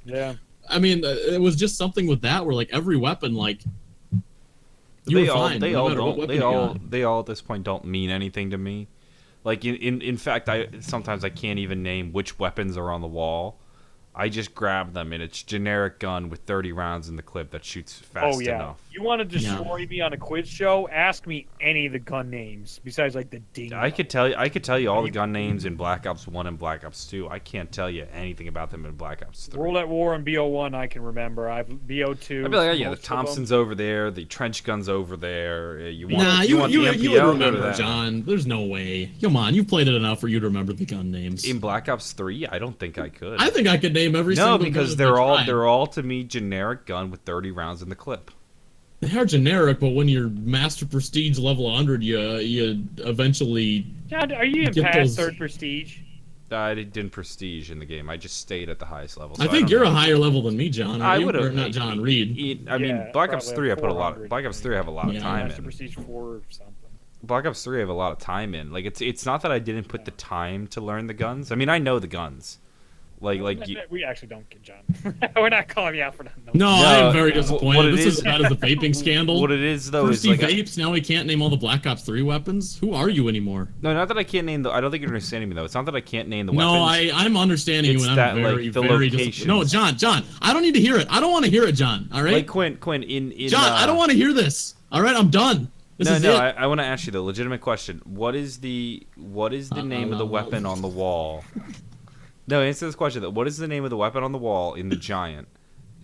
I mean, it was just something with that where, like, every weapon, like... They all at this point don't mean anything to me. Like in fact, sometimes I can't even name which weapons are on the wall. I just grab them, and it's generic gun with 30 rounds in the clip that shoots fast enough. You want to destroy me on a quiz show? Ask me any of the gun names besides like the Dingo. I could tell you all the gun names in Black Ops 1 and Black Ops 2. I can't tell you anything about them in Black Ops 3. World at War and BO1 I can remember. I've BO2. I'd be like, the Thompson's over there, the trench gun's over there. You want you the MPL? You would remember, John. There's no way. Come on, you've played it enough for you to remember the gun names. In Black Ops 3, I don't think I could. I think I could name every single gun. No, because they're all to me generic gun with 30 rounds in the clip. They are generic, but when you're Master Prestige level 100, you eventually. John, are you in past third Prestige? I didn't Prestige in the game. I just stayed at the highest level. So I think you're a higher level than me, John. I would have not John Reed. I mean, Black Ops 3, I put a lot. Black Ops 3, I have a lot of time in. Prestige 4 or something. Black Ops 3, I have a lot of time in. Like it's not that I didn't put the time to learn the guns. I mean, I know the guns. We actually don't get John. We're not calling you out for that. No, I am very disappointed. This is as bad as the vaping scandal. What it is though is like vapes. Now he can't name all the Black Ops 3 weapons. Who are you anymore? No, not that I can't name I don't think you're understanding me though. It's not that I can't name the weapons. No, I'm understanding you, and I'm very disappointed. No, John, I don't need to hear it. I don't want to hear it, John. All right. Like Quinn, John, I don't want to hear this. All right, I'm done. I want to ask you the legitimate question. What is the name of the weapon on the wall? No, answer this question though. What is the name of the weapon on the wall in the giant?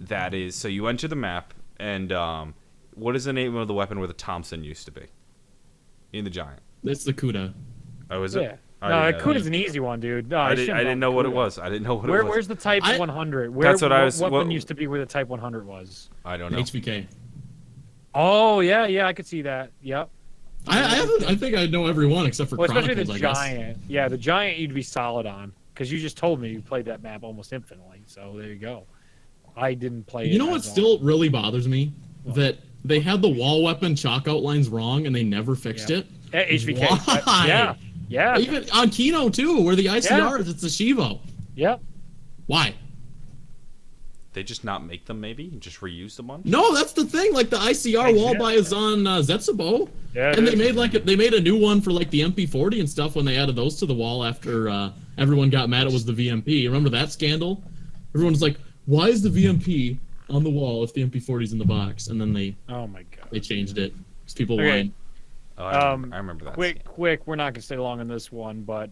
That is, so you enter the map, and what is the name of the weapon where the Thompson used to be? In the giant. It's the Kuda. Oh, is it? Yeah. No, Kuda's an easy one, dude. No, I didn't know what it was. I didn't know what it was. Where's the Type 100? That's what I was. What weapon used to be where the Type 100 was? I don't know. HVK. Oh yeah, I could see that. Yep. I think I know every one except for Chronicles, especially the I guess. giant. Yeah, the giant you'd be solid on because you just told me you played that map almost infinitely. So there you go. I didn't play it. You know what still really bothers me? What? That they had the wall weapon chalk outlines wrong and they never fixed it. HVK. Why? Yeah. Even on Kino too, where the ICRs, it's a Shivo. Yep. Why? They just not make them, maybe? Just reuse the bunch? No, that's the thing. Like the ICR wall buy is on Zetsubo. Yeah. And they made a new one for like the MP40 and stuff when they added those to the wall after everyone got mad it was the VMP. Remember that scandal? Everyone was like, why is the VMP on the wall if the MP40's in the box? And then they they changed it. Because people whined. Oh, I remember that. Quick, we're not going to stay long on this one, but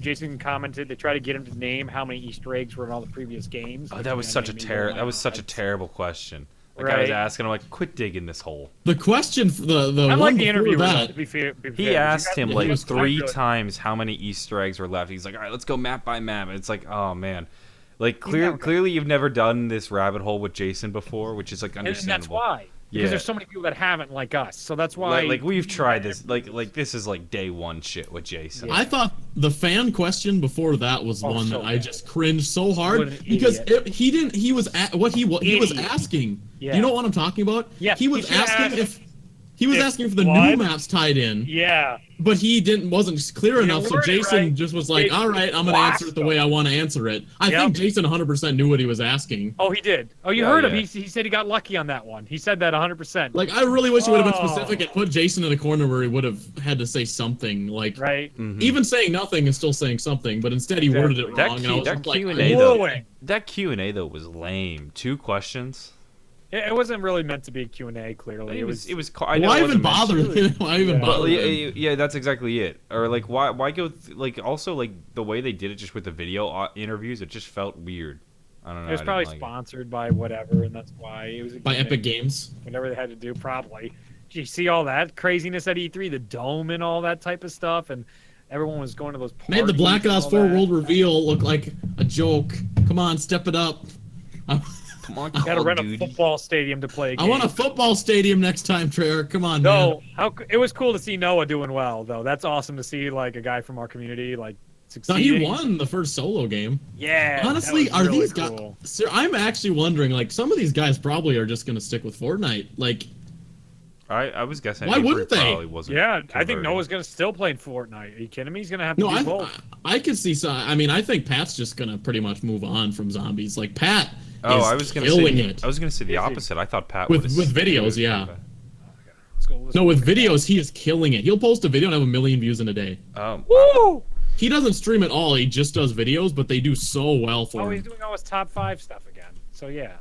Jason commented they tried to get him to name how many Easter eggs were in all the previous games. Oh, that was such a terrible question. Like I was asking, I'm like, quit digging this hole. The question for the I one like the interview. That, to be fair, he asked him like 3 times how many Easter eggs were left. He's like, all right, let's go map by map. And it's like, oh man. Like clearly you've never done this rabbit hole with Jason before, which is like understandable. And that's why. Because there's so many people that haven't like us, so that's why. Like we've tried this. Like this is like day one shit with Jason. I thought the fan question before that was one that I just cringed so hard because he was asking. Yeah. You know what I'm talking about? Yeah. He was asking if the new maps tied in. Yeah. But he wasn't clear enough, so Jason just was like, all right, I'm going to answer it the way I want to answer it. I think Jason 100% knew what he was asking. Oh, he did. Oh, you heard him. He said he got lucky on that one. He said that 100%. Like, I really wish he would have been specific and put Jason in a corner where he would have had to say something. Like, even saying nothing is still saying something, but instead he worded it wrong. That Q&A, though, was lame. 2 questions. It wasn't really meant to be a Q&A, clearly. It was. I know why even bother? Why even bother? Yeah, that's exactly it. Or like, why go? Also, like the way they did it, just with the video interviews, it just felt weird. I don't know. It was probably sponsored by whatever, and that's why it was by Epic Games. Whatever they had to do, probably. Did you see all that craziness at E3, the dome and all that type of stuff, and everyone was going to those parties. Made the Black Ops 4 World reveal look like a joke. Come on, step it up. Come on, gotta rent a football stadium to play a game. I want a football stadium next time, Treyarch. Come on, man. It was cool to see Noah doing well, though. That's awesome to see, like, a guy from our community, like, succeeding. No, he won the first solo game. Yeah. Honestly, are these guys... Sir, I'm actually wondering, like, some of these guys probably are just going to stick with Fortnite. Like... I was guessing. Why wouldn't they? Yeah, I think Noah's going to still play Fortnite. Are you kidding me? He's going to have to do both. I could see some... I mean, I think Pat's just going to pretty much move on from zombies. Like, Pat... I was gonna say the opposite. I thought Pat with videos, yeah. No, with videos, he is killing it. He'll post a video and have 1 million views in a day. Woo! He doesn't stream at all. He just does videos, but they do so well for him. Oh, he's doing all his top 5 stuff again. So yeah.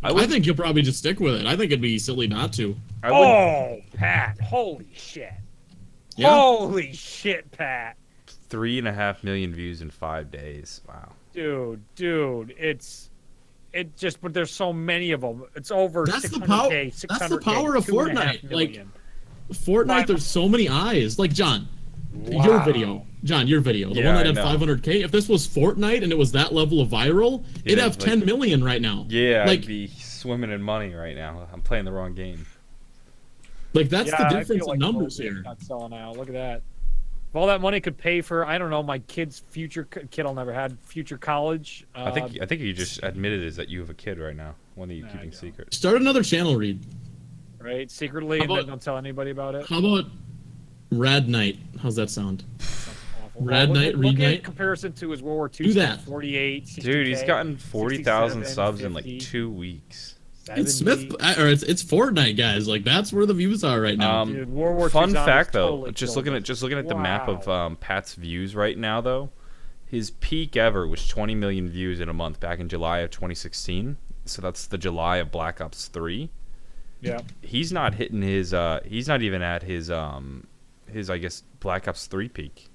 I think he'll probably just stick with it. I think it'd be silly not to. Pat! Holy shit! Yeah. Holy shit, Pat! 3.5 million views in 5 days. Wow. Dude, but there's so many of them. It's over 600K, 600K. That's the power of Fortnite. Like, Fortnite, there's so many eyes. Like, John, your video, the one that had 500K. If this was Fortnite and it was that level of viral, it'd have 10 million right now. Yeah, I'd be swimming in money right now. I'm playing the wrong game. Like, that's the difference in numbers here. Not selling out. Look at that. If all that money could pay for, I don't know, my kid's future kid I'll never had future college. I think you just admitted is that you have a kid right now. One that you're keeping secret. Start another channel, Reed. Right, secretly, and then don't tell anybody about it. How about Rad Knight? How's that sound? Rad Knight, Reed Knight. In comparison to his World War II. Do that. 48. 60K, dude, he's gotten 40,000 subs in like 2 weeks. It's it's Fortnite, guys. Like, that's where the views are right now. Dude, World War fun fact though, totally just looking at the map of Pat's views right now though, his peak ever was 20 million views in a month back in July of 2016. So that's the July of Black Ops 3. Yeah. He's not hitting his. He's not even at his I guess Black Ops 3 peak.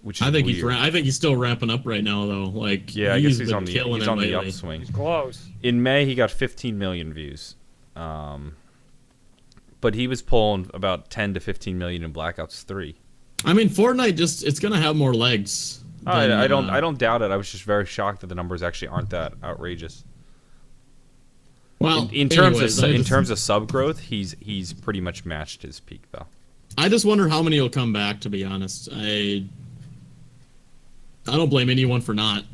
Which is weird. I think he's still ramping up right now though. Like yeah, I guess he's on the upswing. He's close. In May, he got 15 million views. But he was pulling about 10 to 15 million in Black Ops 3. I mean, Fortnite it's gonna have more legs. I don't doubt it. I was just very shocked that the numbers actually aren't that outrageous. Well, in terms of sub growth, he's pretty much matched his peak though. I just wonder how many will come back. To be honest, I don't blame anyone for not.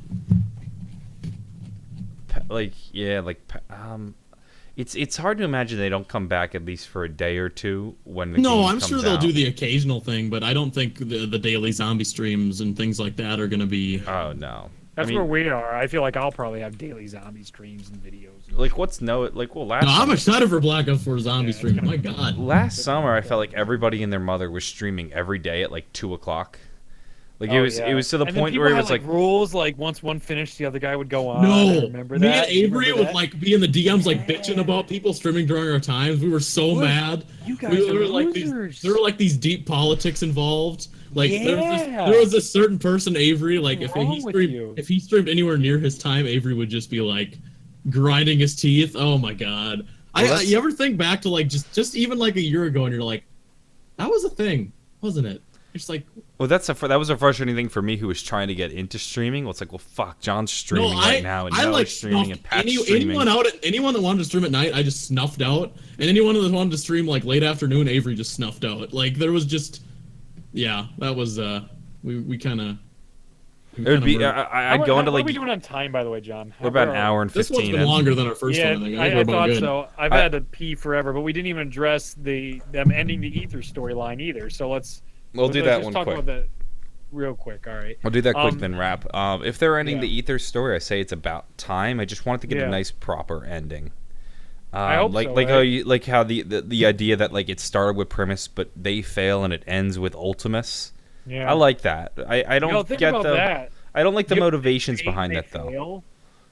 It's hard to imagine they don't come back at least for a day or two when the No, game I'm comes sure they'll out. do the occasional thing, but I don't think the daily zombie streams and things like that are going to be. Oh no, That's where we are. I feel like I'll probably have daily zombie streams and videos. I'm excited for Black Ops 4 zombie stream. My God. Last summer, I felt like everybody and their mother was streaming every day at like 2:00. Like it was to the point where it was like rules. Like once one finished, the other guy would go on. No, remember me that? and Avery would like be in the DMs like bitching about people streaming during our times. We were so mad. You guys are losers. There were like these deep politics involved. Like Yeah. there was a certain person, Avery. Like What's if wrong he with streamed you? if he streamed anywhere near his time, Avery would just be like grinding his teeth. Oh my God. You ever think back to like just even like a year ago, and you're like, that was a thing, wasn't it? It's like, well, that was a frustrating thing for me who was trying to get into streaming. Well, it's like, well, fuck, John's streaming right now, and Noah's streaming, and Pat's streaming. Anyone that wanted to stream at night, I just snuffed out, and anyone that wanted to stream like late afternoon, Avery just snuffed out. Like there was just, yeah, that was we kind of. It would be. I'd go into like. What are we doing on time, by the way, John? We're about an hour and 15. This one's been longer than our first one. I think. I thought so. I've had to pee forever, but we didn't even address them ending the Ether storyline either. So let's. We'll do that one talk quick. About that real quick. All right. We'll do that quick, then wrap. If they're ending the Ether story, I say it's about time. I just want it to get a nice, proper ending. I hope so, how the idea that like it started with Primus, but they fail and it ends with Ultimus. Yeah. I like that. I don't think get about that. I don't like the motivations behind that though. Fail?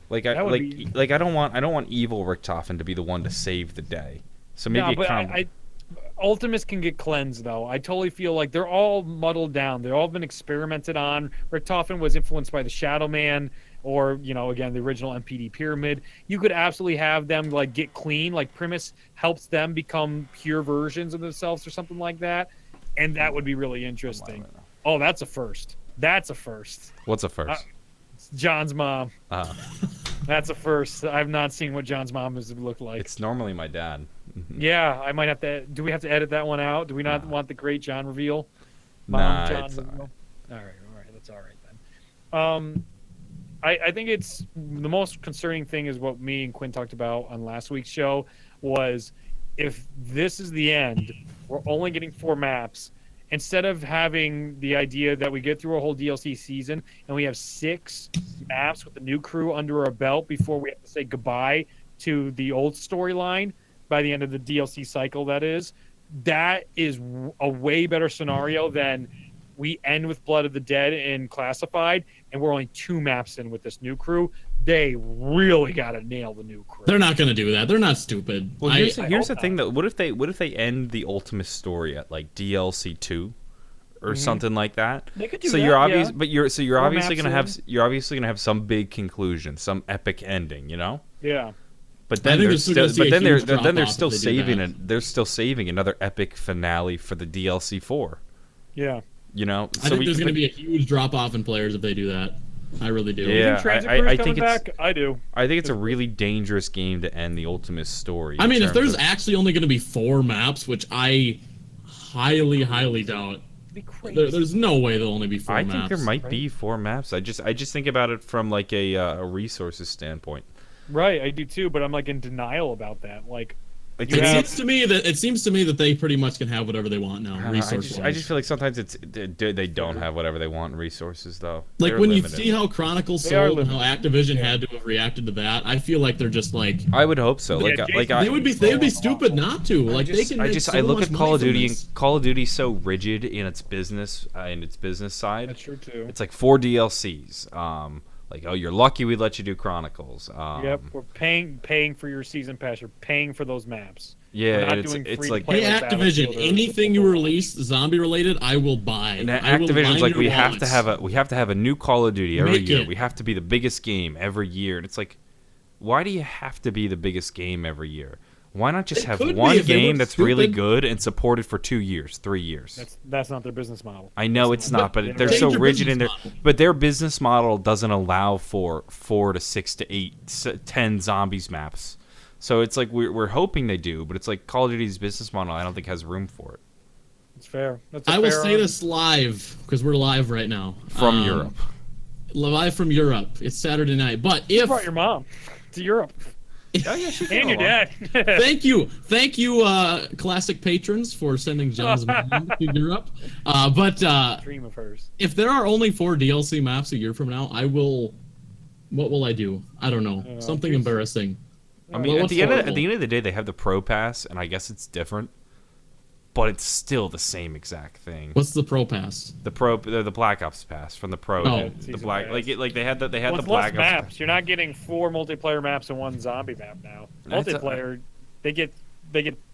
Like I don't want evil Richtofen to be the one to save the day. So maybe Ultimus can get cleansed, though. I totally feel like they're all muddled down. They've all been experimented on. Richtofen was influenced by the Shadow Man or, again, the original MPD Pyramid. You could absolutely have them, like, get clean. Like, Primus helps them become pure versions of themselves or something like that. And that would be really interesting. Oh, that's a first. That's a first. What's a first? John's mom. That's a first. I've not seen what John's mom has looked like. It's normally my dad. Yeah, I might have to. Do we have to edit that one out? Do we not want the great John reveal? John reveal? All right, that's all right then. I think it's the most concerning thing is what me and Quinn talked about on last week's show was if this is the end, we're only getting 4 maps. Instead of having the idea that we get through a whole DLC season and we have 6 maps with the new crew under our belt before we have to say goodbye to the old storyline by the end of the DLC cycle, that is a way better scenario than we end with Blood of the Dead and Classified, and we're only 2 maps in with this new crew. They really got to nail the new crew. They're not going to do that. They're not stupid. Well, here's the thing though. What if they end the Ultimate story at like DLC 2 or something like that? They could do so that, you're obvious, yeah. but you're obviously maps gonna have some big conclusion, some epic ending, Yeah. But then they're still if they do saving that. it. They're still saving another epic finale for the DLC 4. Yeah. I think there's going to be a huge drop off in players if they do that. I really do. Yeah, I think back? I do. I think it's a really dangerous game to end the Ultimate story. I mean, if there's actually only going to be 4 maps, which I highly, highly doubt. Be crazy. There's no way there'll only be 4 maps. I think there might be 4 maps. I just think about it from like a resources standpoint. Right, I do too, but I'm like in denial about that. Like, it seems to me that they pretty much can have whatever they want now. I just feel like sometimes they don't have whatever they want in resources though. Like when you see how Chronicles sold and how Activision had to have reacted to that, I feel like they're just like. I would hope so. They would be stupid not to. Like they can. I look at Call of Duty and Call of Duty's so rigid in its business side. That's true too. It's like 4 DLCs. Like, oh, you're lucky we let you do Chronicles. Yep, we're paying for your season pass. You're paying for those maps. Yeah, not it's doing it's free like to play Hey like Activision, Battlefield or anything you Overwatch. release zombie related, I will buy. and I will Activision's line like your we have to wallets. have a new Call of Duty every Make year. it. We have to be the biggest game every year, and it's like, why do you have to be the biggest game every year? Why not just It have could be one if they game weren't that's really stupid. good and supported for 2 years, 3 years? That's not their business model. I know That's it's not, but they're they're right. so Change your rigid in their. business model. But their business model doesn't allow for 4 to 6 to 8, 10 zombies maps. So it's like we're hoping they do, but it's like Call of Duty's business model. I don't think has room for it. It's fair. That's a I will fair say this live because we're live right now From Europe. Live from Europe. It's Saturday night, but You if brought your mom to Europe Oh yeah, she and your dad. thank you, classic patrons for sending John's mom to Europe. But Dream of hers. if there are only 4 DLC maps a year from now, I will. What will I do? I don't know. Something embarrassing. I mean, Well, at what's the horrible? end of the day, they have the Pro Pass, and I guess it's different, but it's still the same exact thing. What's the Pro Pass? The Black Ops Pass from the Pro. Oh. the Season Black pass. like they had the Well, it's Black less Ops maps. You're not getting 4 multiplayer maps and 1 zombie map now. That's a- Multiplayer, they get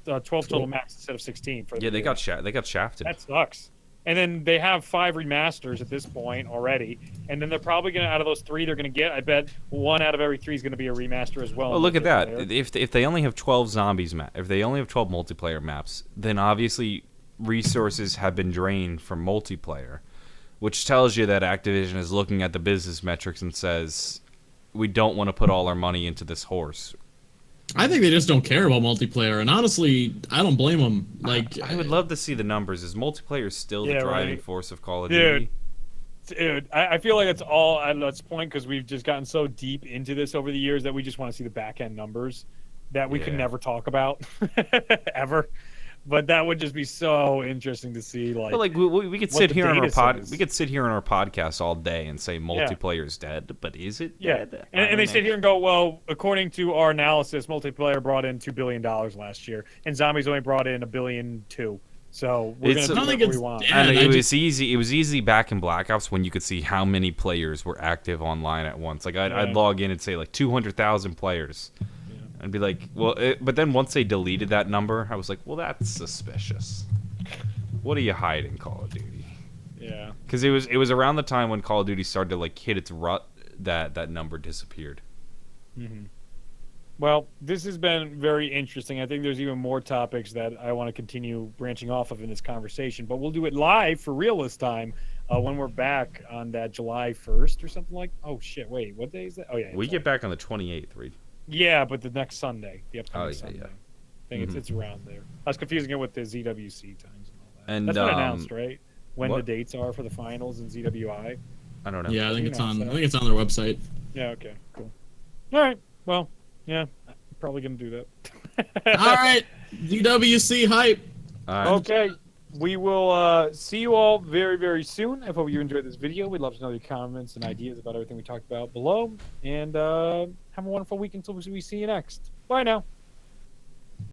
12 total maps instead of 16. For Yeah, the they got shafted. That sucks. And then they have 5 remasters at this point already, and then they're probably gonna out of those 3 they're gonna get. I bet 1 out of every 3 is gonna be a remaster as well. Well, look at that. multiplayer. If they only have 12 zombies if they only have 12 multiplayer maps, then obviously resources have been drained from multiplayer, which tells you that Activision is looking at the business metrics and says, we don't want to put all our money into this horse. I think they just don't care about multiplayer, and honestly, I don't blame them. Like, I would love to see the numbers. Is multiplayer still the Yeah, driving right. force of Call of Dude. Duty? Dude, I feel like it's all at this point because we've just gotten so deep into this over the years that we just want to see the back end numbers that we could Yeah. never talk about ever. But that would just be so interesting to see. Like, But like we could what sit the here on our data says. we could sit here on our podcast all day and say multiplayer's dead, but is it yeah, dead? and they sit here and go, well, according to our analysis, multiplayer brought in $2 billion last year, and zombies only brought in $1.2 billion. So we're It's- gonna I do think whatever we it's- want. yeah. And I it was just- easy. It was easy back in Black Ops when you could see how many players were active online at once. Like I'd Yeah. log in and say like 200,000 players, and be like, well, but then once they deleted that number, I was like, well, that's suspicious. What are you hiding, Call of Duty? Yeah. Because it was around the time when Call of Duty started to like hit its rut that number disappeared. Mm-hmm. Well, this has been very interesting. I think there's even more topics that I want to continue branching off of in this conversation, but we'll do it live for real this time when we're back on that July 1st or something like. Oh shit! Wait, what day is that? Oh yeah, We it's get back on the 28th, Reed. Yeah, but the next Sunday, the upcoming Oh, yeah, Sunday. yeah. I think it's around there. I was confusing it with the ZWC times and all that. And, That's been announced, right? When the what? dates are for the finals in ZWI. I don't know. yeah, I think You it's know, on. so- I think it's on their website. Yeah. Okay. Cool. All right. Well, yeah. I'm probably gonna do that. All right, DWC hype. All right. Okay. We will see you all very, very soon. I hope you enjoyed this video. We'd love to know your comments and ideas about everything we talked about below. And have a wonderful week until we see you next. Bye now.